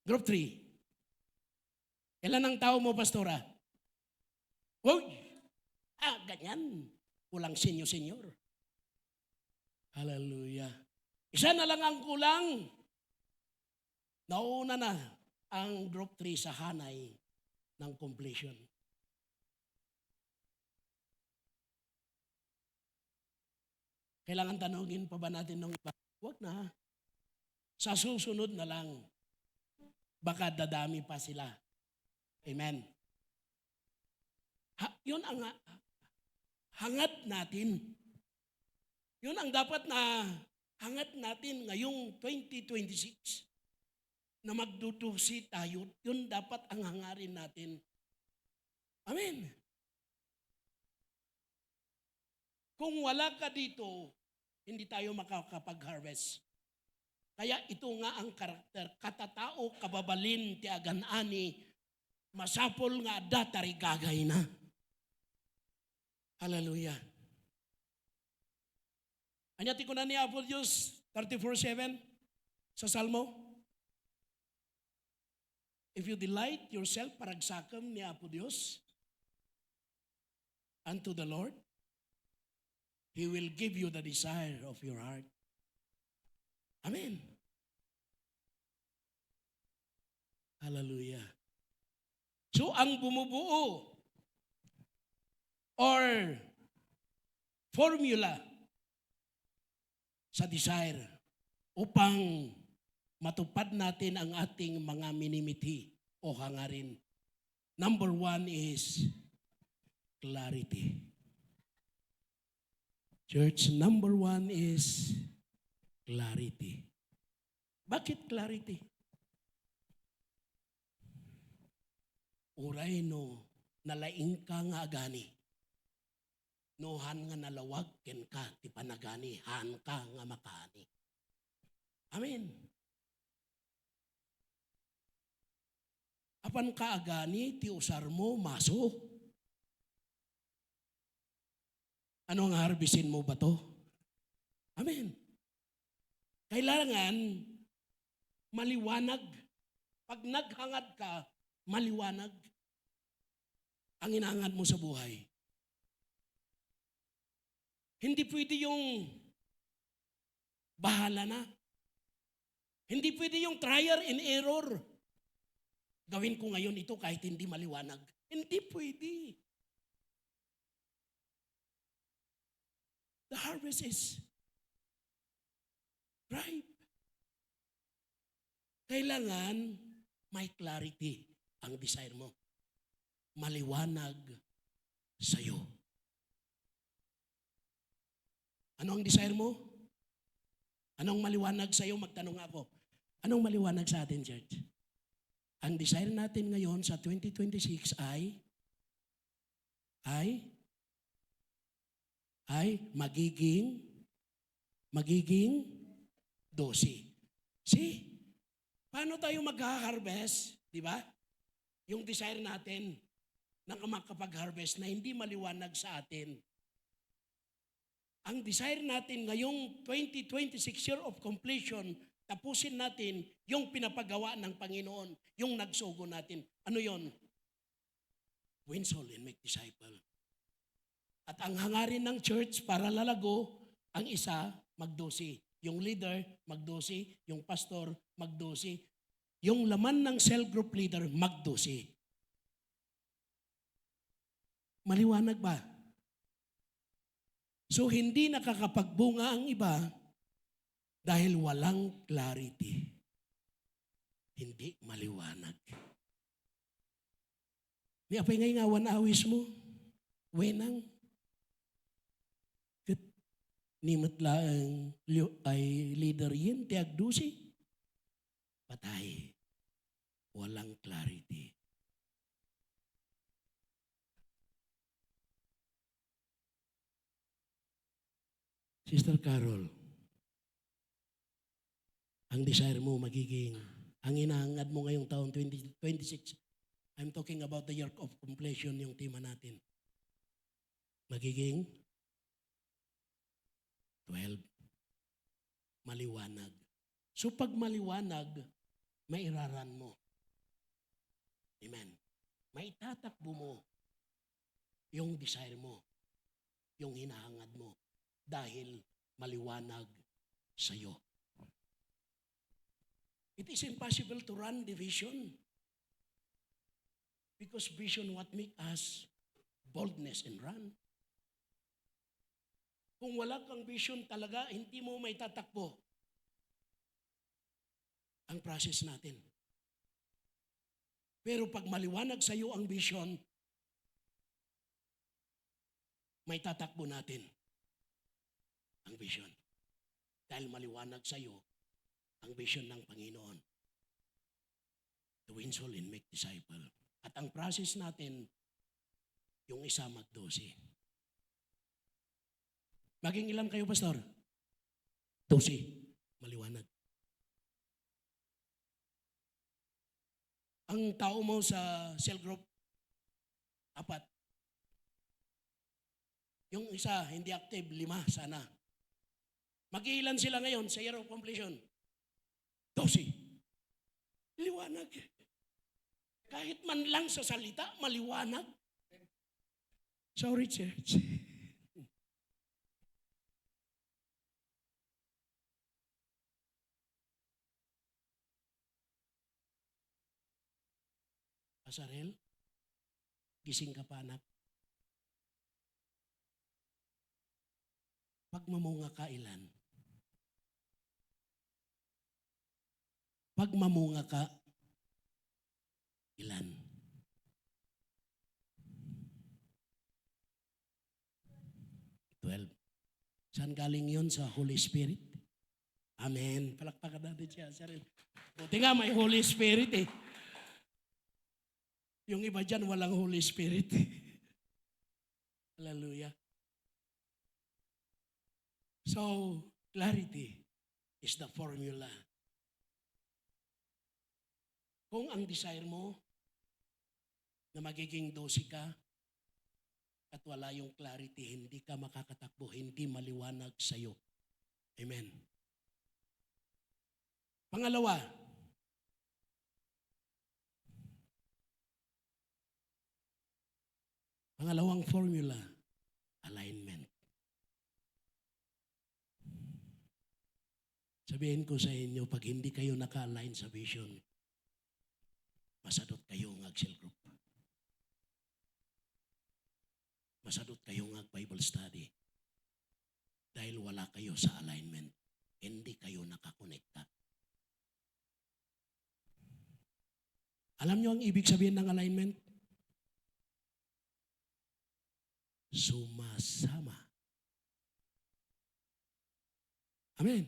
group 3. Ilan ang tao mo, pastora? Uy! Ganyan. Kulang senyor. Hallelujah. Isa na lang ang kulang. Nauna na ang group 3 sa hanay ng completion. Kailangan tanungin pa ba natin ng iba? Huwag na. Sa susunod na lang, baka dadami pa sila. Amen. Yun ang hangad natin. Yun ang dapat na hangad natin ngayong 2026. Na magdudusi tayo, yun dapat ang hangarin natin. Amen. Kung wala ka dito, hindi tayo makakapag-harvest. Kaya ito nga ang karakter, katatao, kababalin, tiagan-ani, masapol nga datari gagay na. Hallelujah. Anyati ko na ni Apo Diyos, 34:7 sa Salmo. If you delight yourself, paragsakam ni Apo Diyos, unto the Lord, He will give you the desire of your heart. Amen. Hallelujah. So, ang bumubuo or formula sa desire upang matupad natin ang ating mga minimiti o hangarin. Number 1 is clarity. Church, number 1 is clarity. Bakit clarity? Uray no, nalaing ka nga agani. Nohan nga nalawag ken ka ti panagani, han ka nga makani. Amen. Apan ka agani ti usar mo maso. Ano nga harbisin mo ba to? Amen. Kailangan maliwanag. Pag naghangad ka, maliwanag ang inahangad mo sa buhay. Hindi pwede yung bahala na. Hindi pwede yung trial and error. Gawin ko ngayon ito kahit hindi maliwanag. Hindi pwede. The harvest is ripe. Kailangan may clarity ang desire mo. Maliwanag sa'yo. Ano ang desire mo? Anong maliwanag sa'yo? Magtanong ako. Anong maliwanag sa atin, church? Ang desire natin ngayon sa 2026 ay magiging 12. See? Paano tayo mag-harvest? Di ba? Yung desire natin na makapag-harvest na hindi maliwanag sa atin. Ang desire natin ngayong 2026 year of completion, tapusin natin yung pinapagawa ng Panginoon, yung nagsugo natin. Ano yon? Win soul and make disciple. At ang hangarin ng church para lalago, ang isa, mag-12. Yung leader, mag-12. Yung pastor, mag-12. Yung laman ng cell group leader, mag-12. Maliwanag ba? So hindi nakakapagbunga ang iba dahil walang clarity. Hindi maliwanag. Ni apay ngay nga awis mo, wenang. Kat ni matlaang ay leader yin, tiag dusi. Patay. Walang clarity. Sister Carol, ang desire mo magiging, ang inahangad mo ngayong taon 2026, I'm talking about the year of completion, yung tema natin. Magiging 12. Maliwanag. So pag maliwanag, mairaran mo. Amen. Maitatakbo mo yung desire mo, yung hinahangad mo. Dahil maliwanag sa iyo. It is impossible to run the vision. Because vision what make us boldness and run. Kung wala kang vision talaga, hindi mo may tatakbo ang process natin. Pero pag maliwanag sa iyo ang vision, may tatakbo natin ang vision. Dahil maliwanag sa iyo ang vision ng Panginoon. To win soul and make disciple. At ang process natin, yung isa mag-12. Maging ilan kayo, Pastor? 12. Maliwanag. Ang tao mo sa cell group, 4. Yung isa, hindi active, 5 sana. Mag-iilan sila ngayon sa year of completion? 12. Liwanag. Kahit man lang sa salita, maliwanag. Sorry, church. Pasarel, gising ka pa, anak. Pag mamunga ka, ilan? Pag mamunga ka, ilan? 12. Saan galing yon? Sa Holy Spirit? Amen. Palakpakan natin siya. Buti nga may Holy Spirit eh. Yung iba dyan walang Holy Spirit eh. Hallelujah. So, clarity is the formula. Kung ang desire mo na magiging 12 ka at wala yung clarity, hindi ka makakatakbo, hindi maliwanag sa'yo. Amen. Pangalawa, pangalawang formula, alignment. Sabihin ko sa inyo, pag hindi kayo naka-align sa vision, masadot kayo ng cell group. Masadot kayo ng Bible study. Dahil wala kayo sa alignment, hindi kayo nakakonekta. Alam niyo ang ibig sabihin ng alignment? Sumasama. Amen.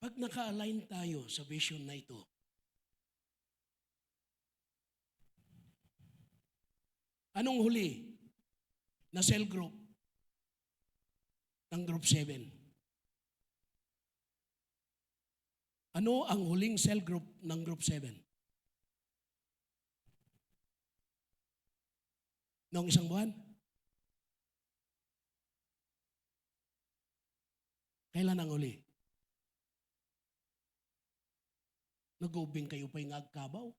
Pag naka-align tayo sa vision na ito, anong huli na cell group ng group 7? Ano ang huling cell group ng group 7? Noong isang buwan? Kailan ang huli? Nag-ubing kayo pa yung agkabaw?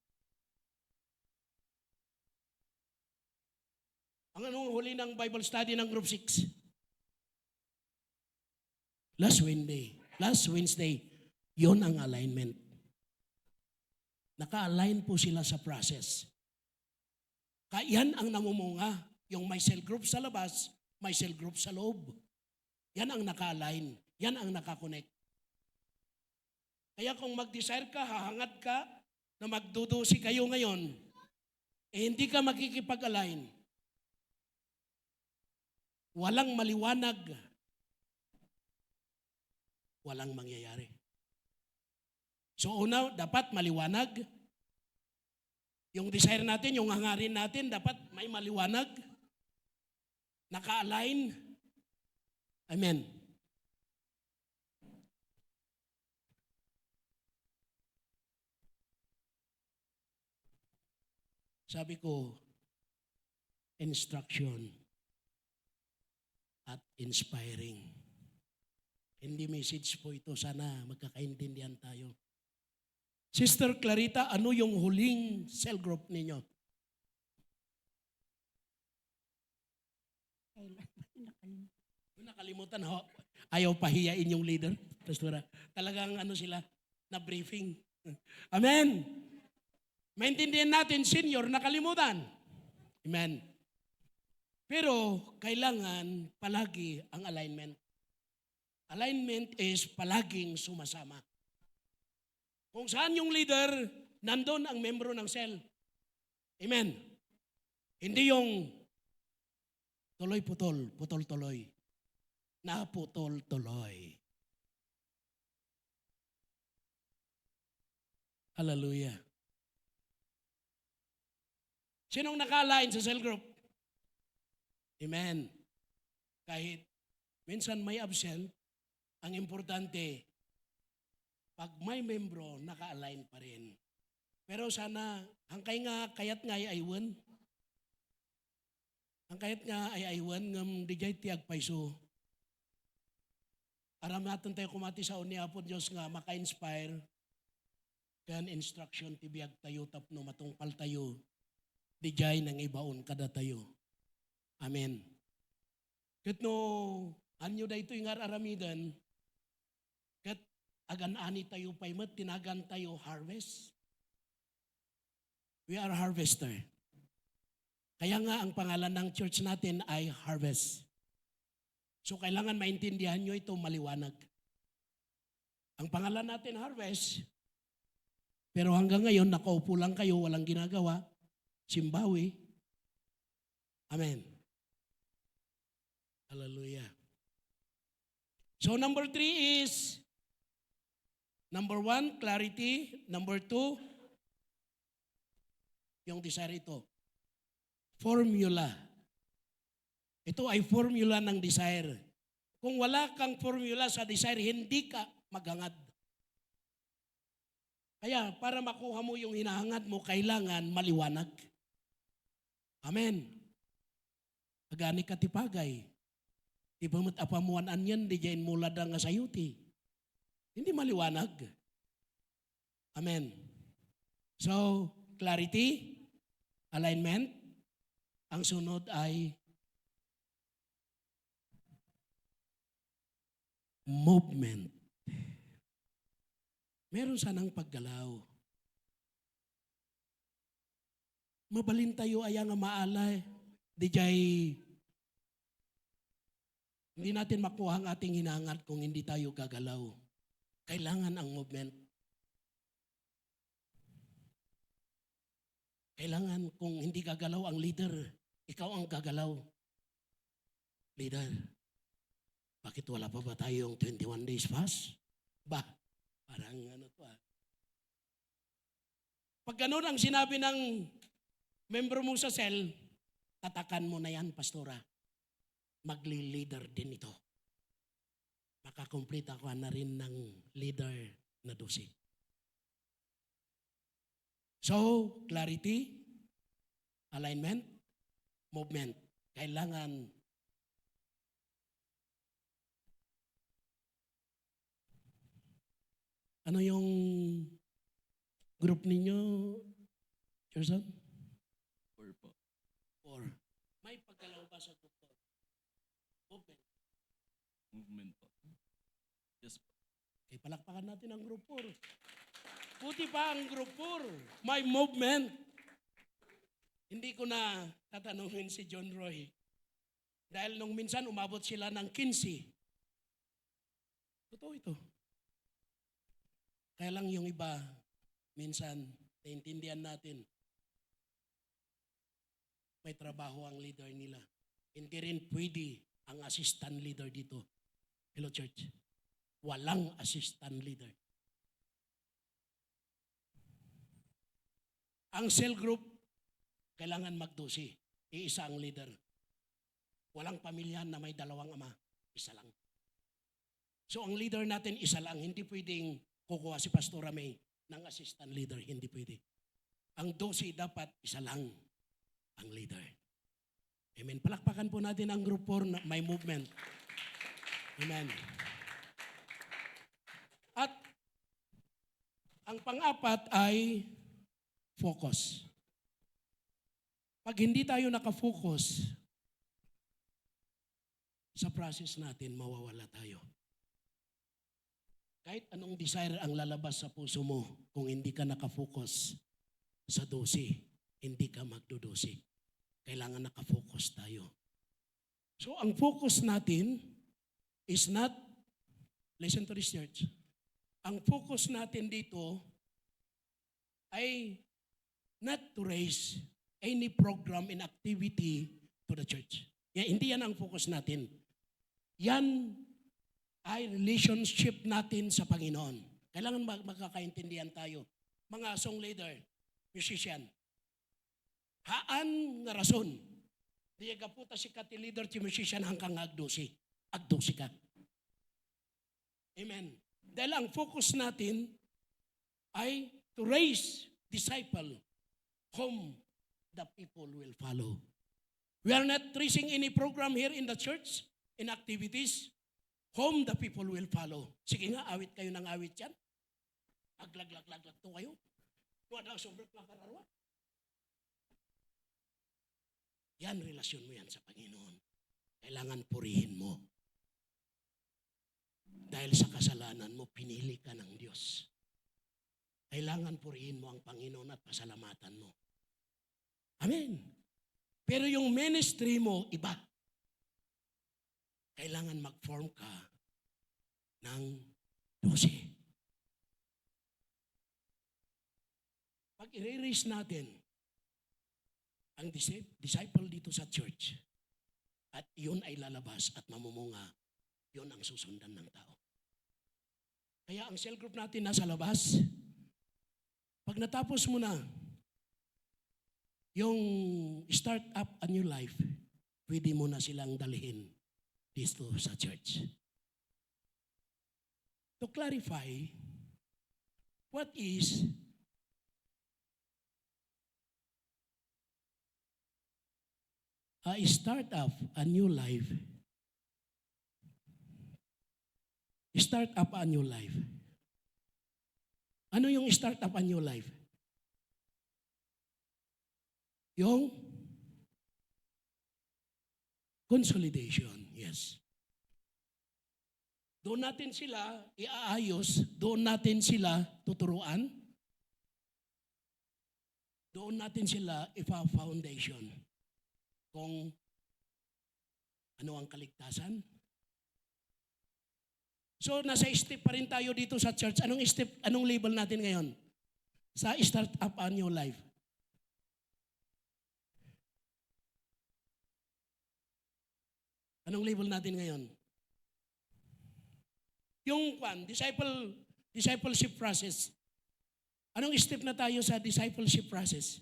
Ang anong huli ng Bible study ng group 6? Last Wednesday. Yon ang alignment. Naka-align po sila sa process. Kaya yan ang namumunga. Yung may cell group sa labas, may cell group sa loob. Yan ang naka-align. Yan ang nakakonect. Kaya kung mag-desire ka, hahangad ka na magdudusi kayo ngayon, hindi ka makikipag-align. Walang maliwanag. Walang mangyayari. So una, dapat maliwanag. Yung desire natin, yung hangarin natin, dapat may maliwanag. Naka-align. Amen. Sabi ko, instruction at inspiring. Hindi message po ito. Sana magkakaintindihan tayo. Sister Clarita, ano yung huling cell group ninyo? Nakalimutan ho. Ayaw pahiyain yung leader, pastora. Talagang ano sila, na briefing. Amen. Maintindihan natin, senior, nakalimutan. Amen. Pero kailangan palagi ang alignment. Alignment is palaging sumasama. Kung saan yung leader, nandun ang membro ng cell. Amen. Hindi yung tuloy-putol, putol-tuloy. Naputol-tuloy. Hallelujah. Sinong naka-align sa cell group? Amen. Kahit minsan may absent, ang importante, pag may membro, naka-align pa rin. Pero sana, hangkay nga, kayat nga ay aywan. Ang kayat nga ay aywan, ngam dijay tiyag paiso. Aram natin tayo kumati sa unia po Diyos nga, maka-inspire. Kan instruction, tibiyag tayo, tapno matungpal tayo. Dijay nang ibaon kada tayo. Amen. Kat no, anyo da ito yung aramidan, kat agan-ani tayo paymat, tinagan tayo harvest. We are harvester. Kaya nga ang pangalan ng church natin ay Harvest. So kailangan maintindihan nyo ito maliwanag. Ang pangalan natin Harvest, pero hanggang ngayon nakaupo lang kayo, walang ginagawa, simbawi. Amen. Hallelujah. So number 3 is, number 1, clarity. Number 2, yung desire ito, formula. Ito ay formula ng desire. Kung wala kang formula sa desire, hindi ka maghangad. Kaya para makuha mo yung hinahangad mo, kailangan maliwanag. Amen. Agani ka tipagay. Di ba mat apamuan anyan, di jain mula da nga sayuti. Hindi maliwanag. Amen. So, clarity, alignment. Ang sunod ay movement. Meron sanang paggalaw. Mabalin tayo ay nga maalay. Di jay, hindi natin makuha ang ating hinangat kung hindi tayo gagalaw. Kailangan ang movement. Kailangan kung hindi gagalaw ang leader, ikaw ang gagalaw. Leader, bakit wala pa ba tayong 21 days fast? Ba, parang ano to ah. Pag ganun ang sinabi ng member mo sa cell, tatakan mo na yan, pastora. Magli-leader din ito. Makakomplete ako na rin ng leader na 12. So, clarity, alignment, movement. Kailangan ano yung group ninyo, Gerson? 4 po. 4. May paggalaw ba sa group 4? Movement. Movement po. Yes po. Okay, palakpakan natin ang group 4. Buti pa ang group 4. May movement. Hindi ko na tatanungin si John Roy. Dahil nung minsan umabot sila ng 15. Totoo ito. Kaya lang yung iba, minsan, naintindihan natin, may trabaho ang leader nila. Hindi rin pwede ang assistant leader dito. Hello, church. Walang assistant leader. Ang cell group, kailangan mag-12. Iisa ang leader. Walang pamilya na may dalawang ama. Isa lang. So ang leader natin, isa lang. Hindi pwedeng kukuha si Pastora May ng assistant leader. Hindi pwede. Ang 12 dapat isa lang ang leader. Amen. Palakpakan po natin ang group 4 na may movement. Amen. At ang pang-apat ay focus. Pag hindi tayo nakafocus sa process natin, mawawala tayo. Kahit anong desire ang lalabas sa puso mo, kung hindi ka nakafocus sa 12, hindi ka magdo-12. Kailangan nakafocus tayo. So ang focus natin is not, listen to this church, ang focus natin dito ay not to raise any program and activity to the church. Hindi yan ang focus natin. Yan ay relationship natin sa Panginoon. Kailangan magkakaintindihan tayo. Mga song leader, musician, haan nga rason. Di kaputa si kati leader ti musician hanggang agdosi. Agdosi ka. Amen. Dahil ang focus natin ay to raise disciple whom the people will follow. We are not raising any program here in the church, in activities, whom the people will follow. Sige nga, awit kayo ng awit yan. Aglag-lag-lag-lag to kayo. Wala sobrang lakararwa. Yan, relasyon mo yan sa Panginoon. Kailangan purihin mo. Dahil sa kasalanan mo, pinili ka ng Diyos. Kailangan purihin mo ang Panginoon at pasalamatan mo. Amen. Pero yung ministry mo, iba. Kailangan mag-form ka ng 12. Pag i-raise natin ang disciple dito sa church, at yun ay lalabas at mamumunga, Yun ang susundan ng tao. Kaya ang cell group natin nasa labas. Pag natapos mo na yung start up a new life, pwede mo na silang dalhin dito sa church. To clarify, what is a start up a new life? Start up a new life. Ano yung start up a new life? Yung consolidation, yes. Doon natin sila iaayos, doon natin sila tuturuan, doon natin sila ipa-foundation kung ano ang kaligtasan. So, nasa step pa rin tayo dito sa church. Anong step, anong label natin ngayon? Sa start up a new life. Anong label natin ngayon? Yung discipleship process. Anong step na tayo sa discipleship process?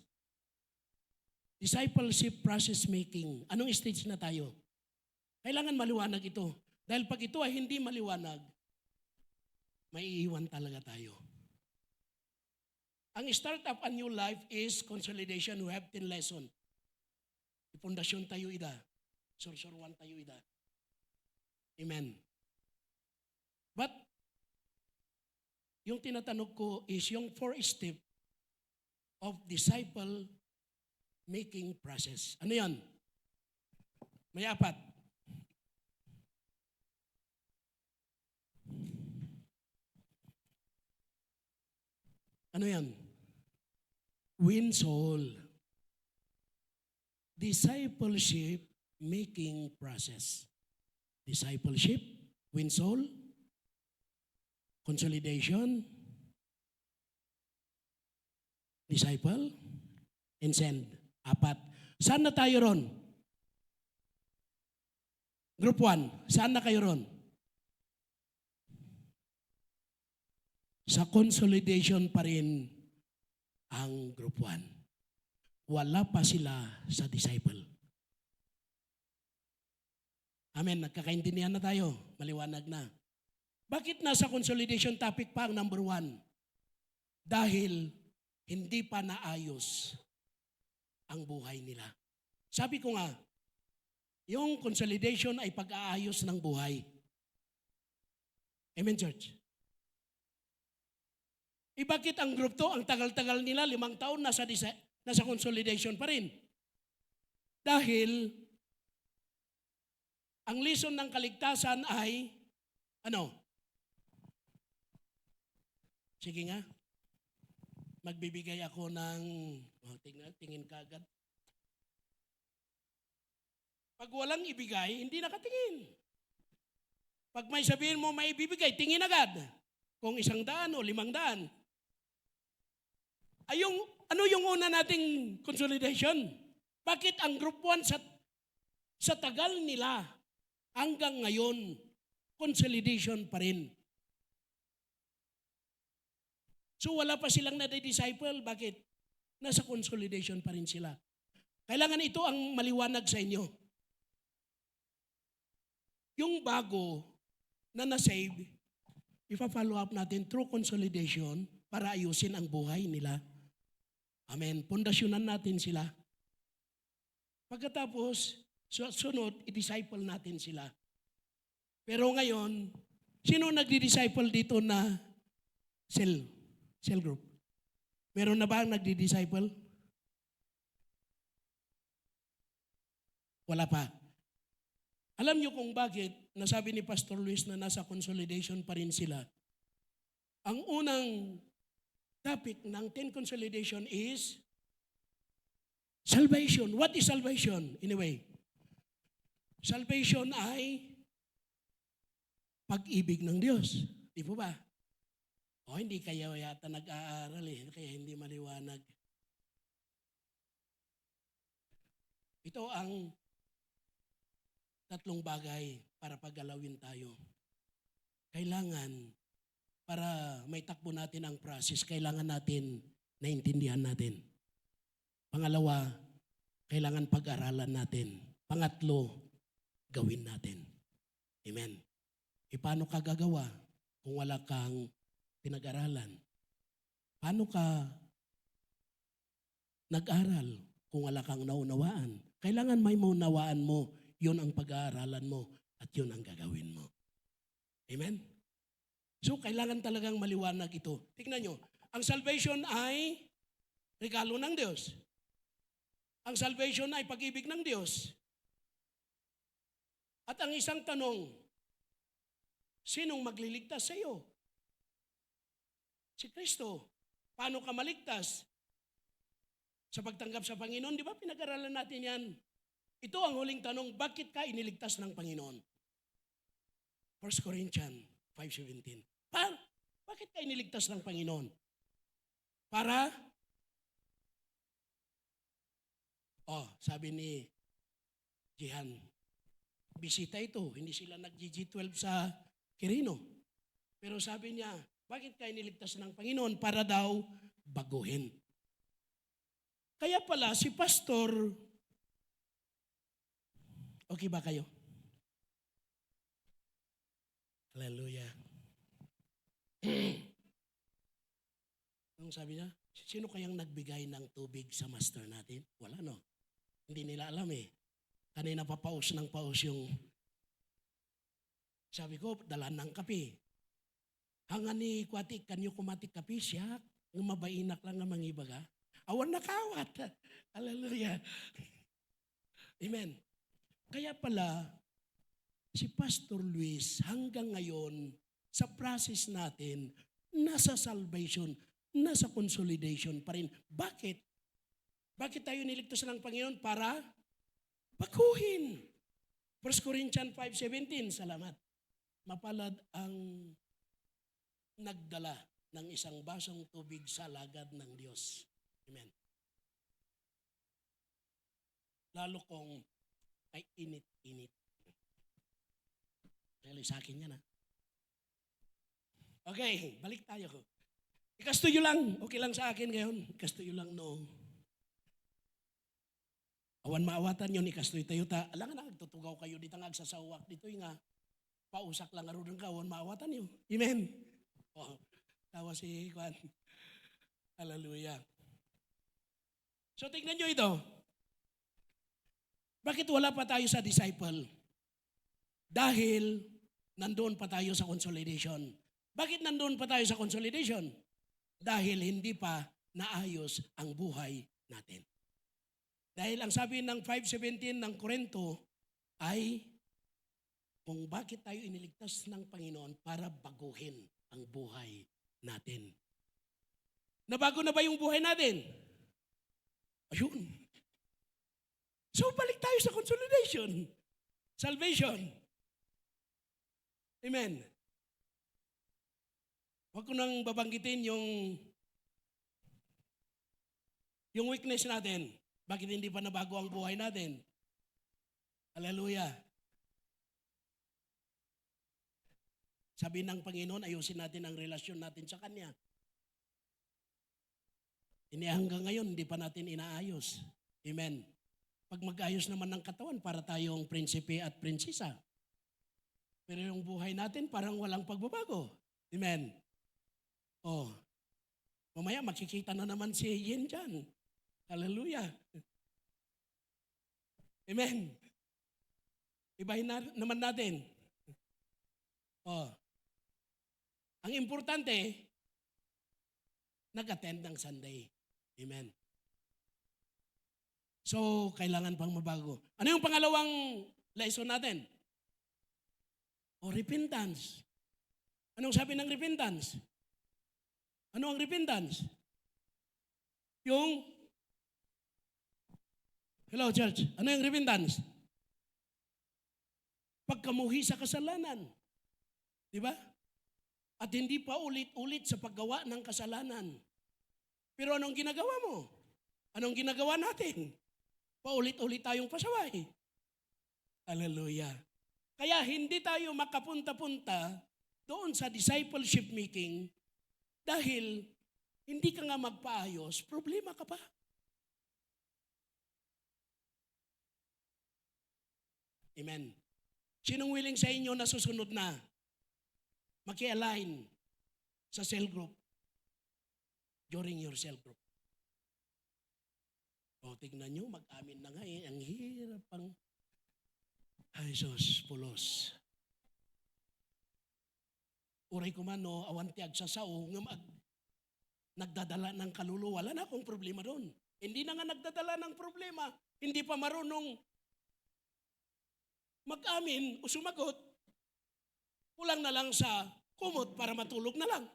Discipleship process making. Anong stage na tayo? Kailangan maliwanag ito. Dahil pag ito ay hindi maliwanag, maiiwan talaga tayo. Ang start up a new life is consolidation. We have 10 lessons. Ipundasyon tayo ida. Sursuruan tayo ida. Amen. But, yung tinatanong ko is yung 4 step of disciple making process. Ano yan? May 4. Ano yan? Win soul. Discipleship making process. Discipleship, win soul, consolidation, disciple, and send. 4. Saan na tayo ron? Group 1, saan na kayo ron? Sa consolidation pa rin ang group 1. Wala pa sila sa disciple. Amen. Nagkakaintindihan na tayo. Maliwanag na. Bakit nasa consolidation topic pa ang number 1? Dahil hindi pa naayos ang buhay nila. Sabi ko nga, yung consolidation ay pag-aayos ng buhay. Amen, church? Bakit ang group to, ang tagal-tagal nila, 5 taon, nasa consolidation pa rin? Dahil, ang lesson ng kaligtasan ay, ano? Sige nga. Magbibigay ako ng, tingin ka agad. Pag walang ibigay, hindi nakatingin. Pag may sabihin mo may ibibigay, tingin agad. Kung 100 o 500. Ano yung una nating consolidation? Bakit ang group 1 sa tagal nila hanggang ngayon, consolidation pa rin? So wala pa silang na-disciple. Bakit? Nasa consolidation pa rin sila. Kailangan ito ang maliwanag sa inyo. Yung bago na na-save, ipa-follow up natin through consolidation para ayusin ang buhay nila. Amen. Pundasyonan natin sila. Pagkatapos, sunod, i-disciple natin sila. Pero ngayon, sino nagdi-disciple dito na cell group? Meron na ba ang nagdi-disciple? Wala pa. Alam niyo kung bakit nasabi ni Pastor Luis na nasa consolidation pa rin sila? Ang unang topic ng 10 consolidation is salvation. What is salvation? Anyway, salvation ay pag-ibig ng Diyos. Di po ba? O hindi kayo yata nag-aaral kaya hindi maliwanag. Ito ang tatlong bagay para paggalawin tayo. Kailangan, para may takbo natin ang process, kailangan natin naintindihan natin. Pangalawa, kailangan pag-aralan natin. Pangatlo, gawin natin. Amen. E paano ka gagawa kung wala kang pinag-aralan? Paano ka nag-aral kung wala kang naunawaan? Kailangan may maunawaan mo, yun ang pag-aaralan mo at yun ang gagawin mo. Amen? So, kailangan talagang maliwanag ito. Tingnan nyo, ang salvation ay regalo ng Diyos. Ang salvation ay pag-ibig ng Diyos. At ang isang tanong, sinong magliligtas sa iyo? Si Kristo. Paano ka maligtas? Sa pagtanggap sa Panginoon, di ba pinag-aralan natin yan? Ito ang huling tanong, bakit ka iniligtas ng Panginoon? 1 Corinthians 5:17. Bakit ka iniligtas ng Panginoon? Para? Sabi ni Jihan, bisita ito, hindi sila nag-G12 sa Quirino. Pero sabi niya, bakit ka iniligtas ng Panginoon? Para daw baguhin. Kaya pala si pastor, okay ba kayo? Hallelujah. Anong sabi niya? Sino kayang nagbigay ng tubig sa master natin? Wala, no? Hindi nila alam eh. Kanina pa paus ng paus yung sabi ko, dalan ng kape. Hangan ni kwati, kanyo kumatik kape siya, ng mabainak lang nga mangibaga. Awan na kawat. Hallelujah. Amen. Kaya pala, si Pastor Luis hanggang ngayon, sa process natin, nasa salvation, nasa consolidation pa rin. Bakit? Bakit tayo niligtas ng Panginoon? Para baguhin. 1 Corinthians 5:17, salamat. Mapalad ang nagdala ng isang basong tubig sa lagad ng Diyos. Amen. Lalo kung ay init-init. Dahil sa akin yan, ha? Okay, balik tayo. Ikastuyo lang. Okay lang sa akin ngayon. Ikastuyo lang, no. Awan maawatan yun, ikastuyo tayo ta. Alam nga na, nagtutugaw kayo dito nga sa sawak. Dito nga, pausak lang arudang ka, awan maawatan yun. Amen. Tawa si Juan. Hallelujah. So, tingnan nyo ito. Bakit wala pa tayo sa disciple? Dahil nandoon pa tayo sa consolidation. Bakit nandoon pa tayo sa consolidation? Dahil hindi pa naayos ang buhay natin. Dahil ang sabi ng 5:17 ng Korinto ay kung bakit tayo iniligtas ng Panginoon para baguhin ang buhay natin. Nabago na ba yung buhay natin? Ayun. So balik tayo sa consolidation. Salvation. Amen. Huwag ko nang babanggitin yung weakness natin. Bakit hindi pa nabago ang buhay natin? Hallelujah. Sabi ng Panginoon, ayusin natin ang relasyon natin sa Kanya. Hanggang ngayon, hindi pa natin inaayos. Amen. Pag mag-ayos naman ng katawan, para tayong prinsipe at prinsesa. Pero yung buhay natin, parang walang pagbabago. Amen. Mamaya makikita na naman si Yin dyan. Hallelujah. Amen. Ibahin naman natin. Ang importante, nag-attend ng Sunday. Amen. So, kailangan pang mabago. Ano yung pangalawang lesson natin? Repentance. Anong sabi ng repentance? Ano ang repentance? Hello church, ano yung repentance? Pagkamuhi sa kasalanan. Di ba? At hindi pa ulit-ulit sa paggawa ng kasalanan. Pero anong ginagawa mo? Anong ginagawa natin? Paulit-ulit tayong pasaway. Hallelujah. Kaya hindi tayo makapunta-punta doon sa discipleship meeting dahil hindi ka nga magpaayos, problema ka pa. Amen. Sinong willing sa inyo na susunod na maki-align sa cell group during your cell group? O, tignan nyo, mag-amin na nga eh. Ang hirap pang, ay sus, pulos. Uray ko man, no, awan tiag sa sao, nagdadala ng kaluluwa. Wala na akong problema doon. Hindi na nga nagdadala ng problema. Hindi pa marunong mag-amin o sumagot. Kulang na lang sa kumot para matulog na lang.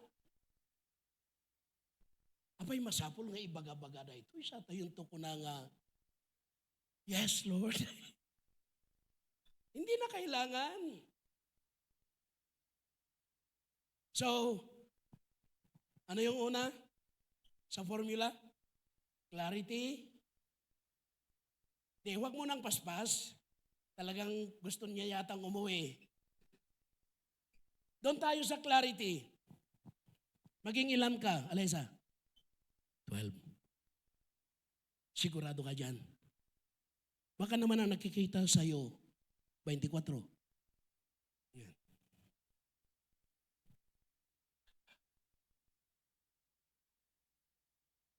Apay masapol nga ibaga-baga na ito. Isa tayo ko na nga, yes, Lord. Hindi na kailangan. So, ano yung una sa formula? Clarity. Di, huwag mo nang paspas. Talagang gusto niya yatang umuwi. Doon tayo sa clarity. Maging ilan ka, Alisa? 12. Sigurado ka dyan. Baka naman ang nakikita sa'yo, 24. Yan.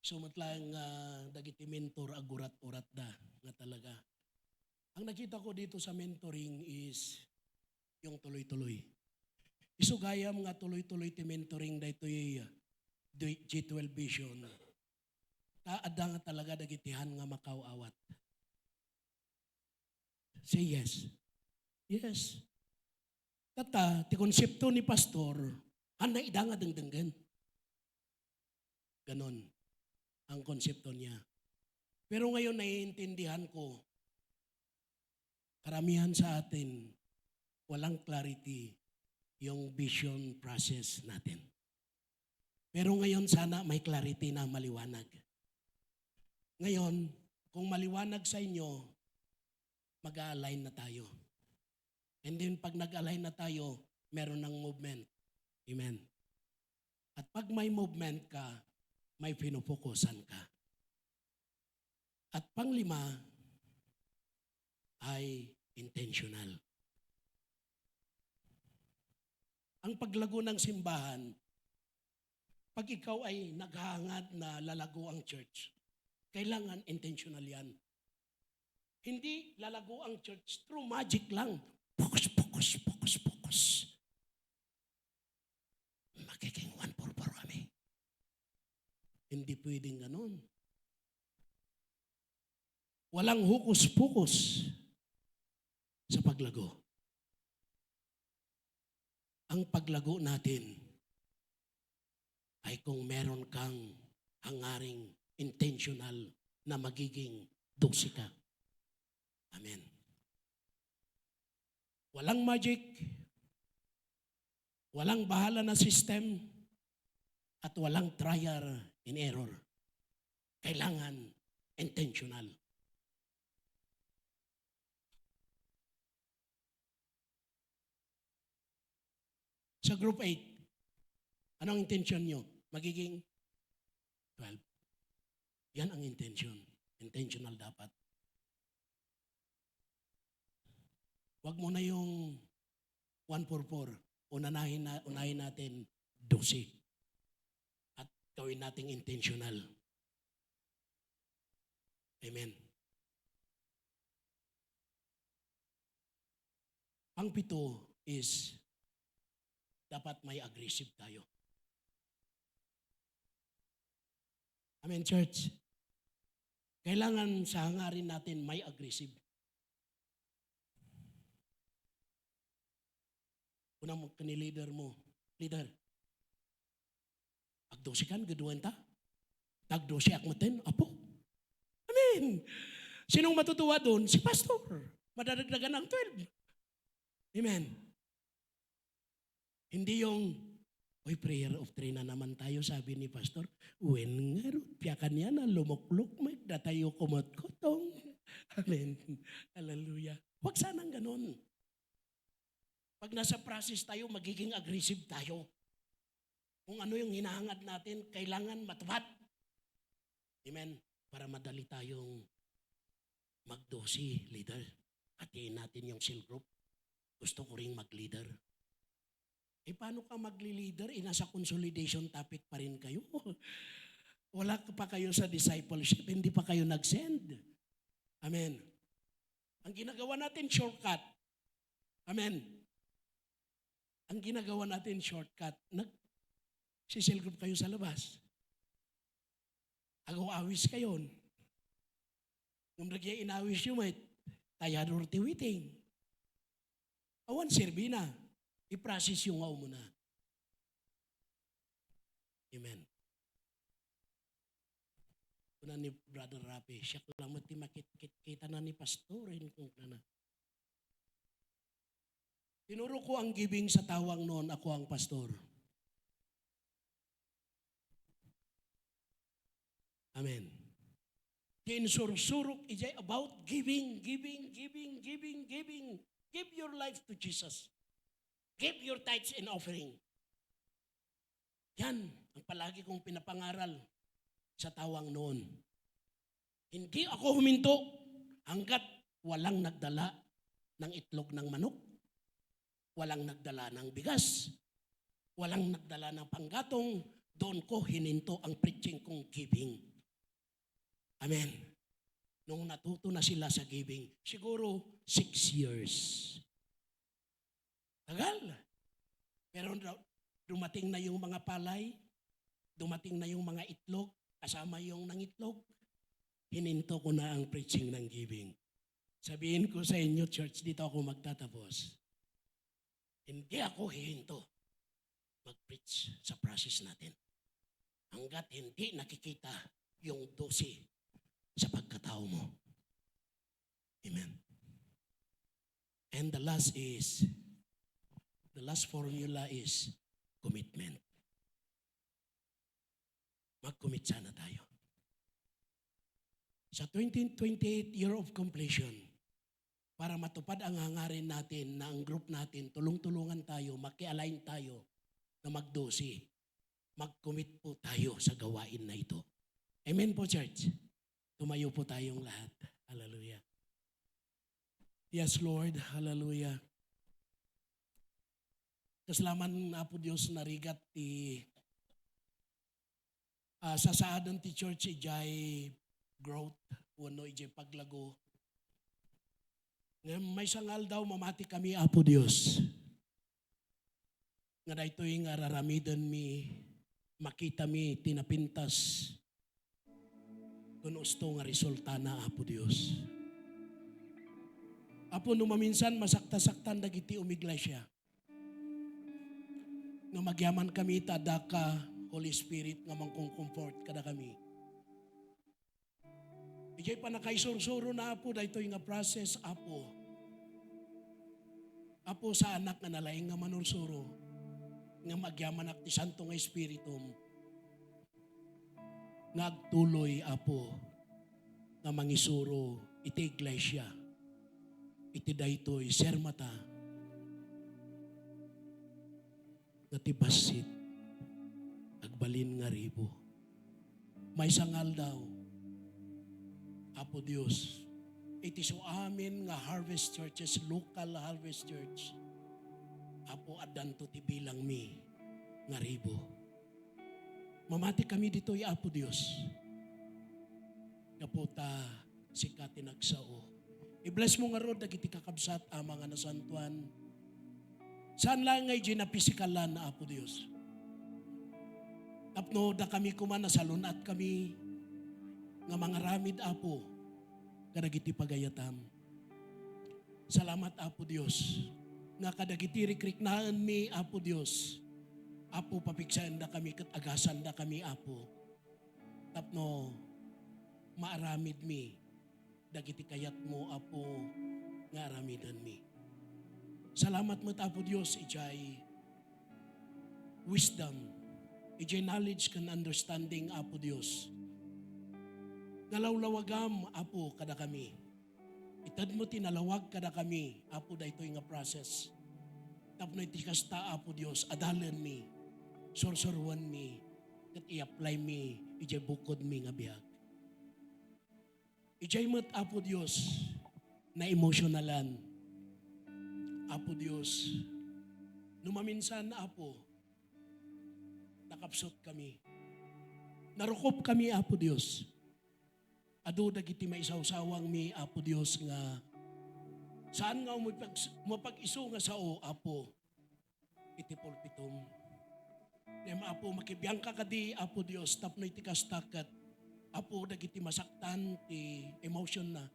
Sumatlang dagiti mentor agurat-urat da nga talaga. Ang nakita ko dito sa mentoring is yung tuloy-tuloy. Isugayam nga tuloy-tuloy ti mentoring dito yung G12 vision. Taada nga talaga dagitihan nga makawawat. Say yes. Yes. Tata, ti konsepto ni pastor, ang naida nga dengdenggan. Ganon ang konsepto niya. Pero ngayon naiintindihan ko, karamihan sa atin, walang clarity yung vision process natin. Pero ngayon sana may clarity na maliwanag. Ngayon, kung maliwanag sa inyo, mag-a-align na tayo. And then pag nag-align na tayo, meron ng movement. Amen. At pag may movement ka, may pinupokusan ka. At panglima ay intentional. Ang paglago ng simbahan, pag ikaw ay naghahangad na lalago ang church, kailangan intentional yan. Hindi lalago ang church through magic lang. Focus, focus, focus, focus. Magiging 1-4 kami. Hindi pwedeng ganun. Walang hukus-pukus sa paglago. Ang paglago natin ay kung meron kang hangaring intentional na magiging 12 ka. Amen. Walang magic, walang bahala na system, at walang trial and error. Kailangan intentional. Sa group 8, anong intention nyo? Magiging 12. Yan ang intention. Intentional dapat. Huwag mo na yung 1-4-4. Unahin natin 12. At gawin nating intentional. Amen. Ang 7 is dapat may aggressive tayo. Amen, church. Kailangan sa hangarin natin may aggressive. Unang leader mo, leader, agdosi kan, gaduan ta? Tagdosi akmaten, apo. Amen. Sinong matutuwa doon? Si pastor. Madadagdagan ng 12. Amen. Hindi yung, oy, prayer of 3 na naman tayo, sabi ni pastor. Wen nga ro, piyakan yan na lumukluk, magdatayo kumot-kotong. Amen. Hallelujah. Huwag sanang ganun. Pag nasa process tayo, magiging aggressive tayo. Kung ano yung hinahangad natin, kailangan matupad. Amen. Para madali tayong magdosi, leader. Hatiin natin yung cell group. Gusto ko ring mag-leader. Eh, paano ka magli-leader? Nasa consolidation topic pa rin kayo. Wala pa kayo sa discipleship, hindi pa kayo nag-send. Amen. Ang ginagawa natin, shortcut. Amen. Ang ginagawa natin, shortcut. Si-cell group kayo sa labas. Agaw-awis kayo. Nung nagyay inawis yung may tayador tiwiting. Awan, sirbi na. I-process yung ngaw mo na. Amen. Kuna ni Brother Rapi, siya lang mati makikita na ni pastorin kung na. Tinuro ko ang giving sa tawang noon, ako ang pastor. Amen. Tinsursurok ijay about giving. Give your life to Jesus. Give your tithes and offering. Yan ang palagi kong pinapangaral sa tawang noon. Hindi ako huminto hanggat walang nagdala ng itlog ng manok, walang nagdala ng bigas, walang nagdala ng panggatong, doon ko hininto ang preaching kong giving. Amen. Nung natuto na sila sa giving, siguro 6 years. Tagal. Pero dumating na yung mga palay, dumating na yung mga itlog, kasama yung nangitlog, hininto ko na ang preaching ng giving. Sabihin ko sa inyo, church, dito ako magtatapos. Hindi ako hihinto mag-preach sa process natin. Hanggat hindi nakikita yung dosi sa pagkatao mo. Amen. And the last formula is commitment. Mag-commit sana tayo. Sa 2028 year of completion, para matupad ang hangarin natin na ang group natin, tulong-tulungan tayo, maki-align tayo na magdosi. Mag-commit po tayo sa gawain na ito. Amen po, church. Tumayo po tayong lahat. Hallelujah. Yes, Lord. Hallelujah. Kaslaman na po Diyos narigat ti sa saadan ti church ijay growth, wano ijay paglago. May sangal daw mamati kami Apo Diyos. Nga daytoy nga raramidan mi, makita mi tinapintas kun usto nga resulta na Apo Diyos. Apo no maminsan masakta-saktan dagiti umiglesia. Nga magyaman kami tadaka Holy Spirit nga mangkong-comfort kada kami. Ijay pa nakaisursuro na Apo daytoy nga process Apo. Apo sa anak nga nalaing nga manursuro nga magyaman ak ti Santo nga Espiritum nga agtuloy Apo nga mangisuro iti iglesia iti daytoy sermata nga ti basit agbalin nga ribo. May sangal daw Apo Dios, iti so amin nga harvest churches, local harvest church. Apo adanto ti bilang mi nga ribo. Mamati kami dito Apo Dios. Kaputa sikati nagsao. I-bless mo nga rod dagiti kakabsat ama nga nasantuan. Saan lang ngay ginaphisikalan na Apo Dios. Tapno da kami kuman nasalunat kami nga mga ramid Apo kadagiti pagayatam. Salamat Apo Dios nga kadagiti rikriknaan mi Apo Dios. Apo papiksayan da kami ket agasan da kami Apo. Tapno maaramid mi dagiti kayat mo Apo nga aramidan mi. Salamat mo Apo Dios ijay wisdom, ijay knowledge and understanding Apo Dios. Nalawlawagam Apo kada kami. Itad mo tinalawag kada kami, Apo daytoy nga process. Tapno iti kasta, Apo Dios, adalan mi, sorsorwan mi, kat i-apply mi, ijay bukod mi nga biyag. Ijay mat, Apo Dios, na emotionalan. Apo Dios, numaminsan, Apo, nakapsot kami. Narukop kami, Apo Dios. Ado dagiti maisawsawang mi, Apo Dios, nga saan nga mapag-iso nga sao, Apo, iti pulpitom. Nem, Apo, makibiyang ka kadi, Apo Dios, tapno iti kastakat, Apo, dagiti masaktan, ti emotion na.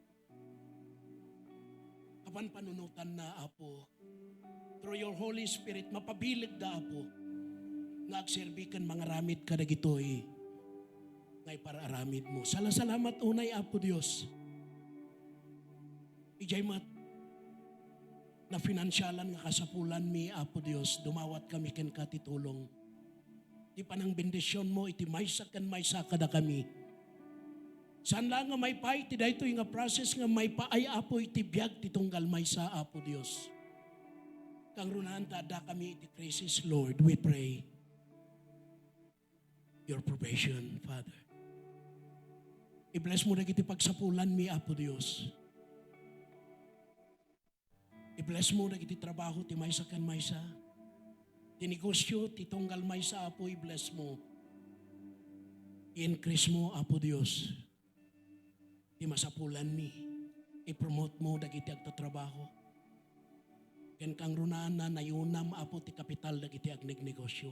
Kapan panunutan na, Apo, through your Holy Spirit, mapabilig da, Apo, nga agserbikan mga ramit ka dagitoy, ngay para aramid mo. Salamat unay, Apo Dios. Ijay mat, na finansyalan nga kasapulan mi, Apo Dios, dumawat kami ken katitulong. Di pa nang bendisyon mo, iti maysa kan maysa kada kami. Saan lang nga may pay, ti daytoy nga process nga may paay, Apo, iti biyag ti tunggal maysa, Apo Dios. Kang runahan tada kami iti crisis, Lord, we pray your provision, Father. I-bless mo na kiti pagsapulan mi, Apo Dios. I-bless mo na kiti trabaho ti maysa kan maysa. Ti negosyo, ti tunggal maysa, Apo, i-bless mo. I-increase mo, Apo Dios. Ti masapulan mi. I-promote mo dagiti agtatrabaho. Ken kang runaan na nayunam, Apo, ti kapital dagiti agnegnegosyo.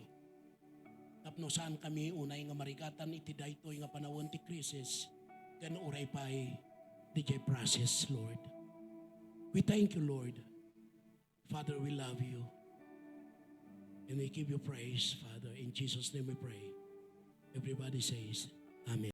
Tapno saan kami unay nga marigatan iti daytoy nga panawon ti krisis. Ken uray pay DJ process, Lord. We thank you, Lord. Father, we love you. And we give you praise, Father. In Jesus' name we pray. Everybody says, Amen.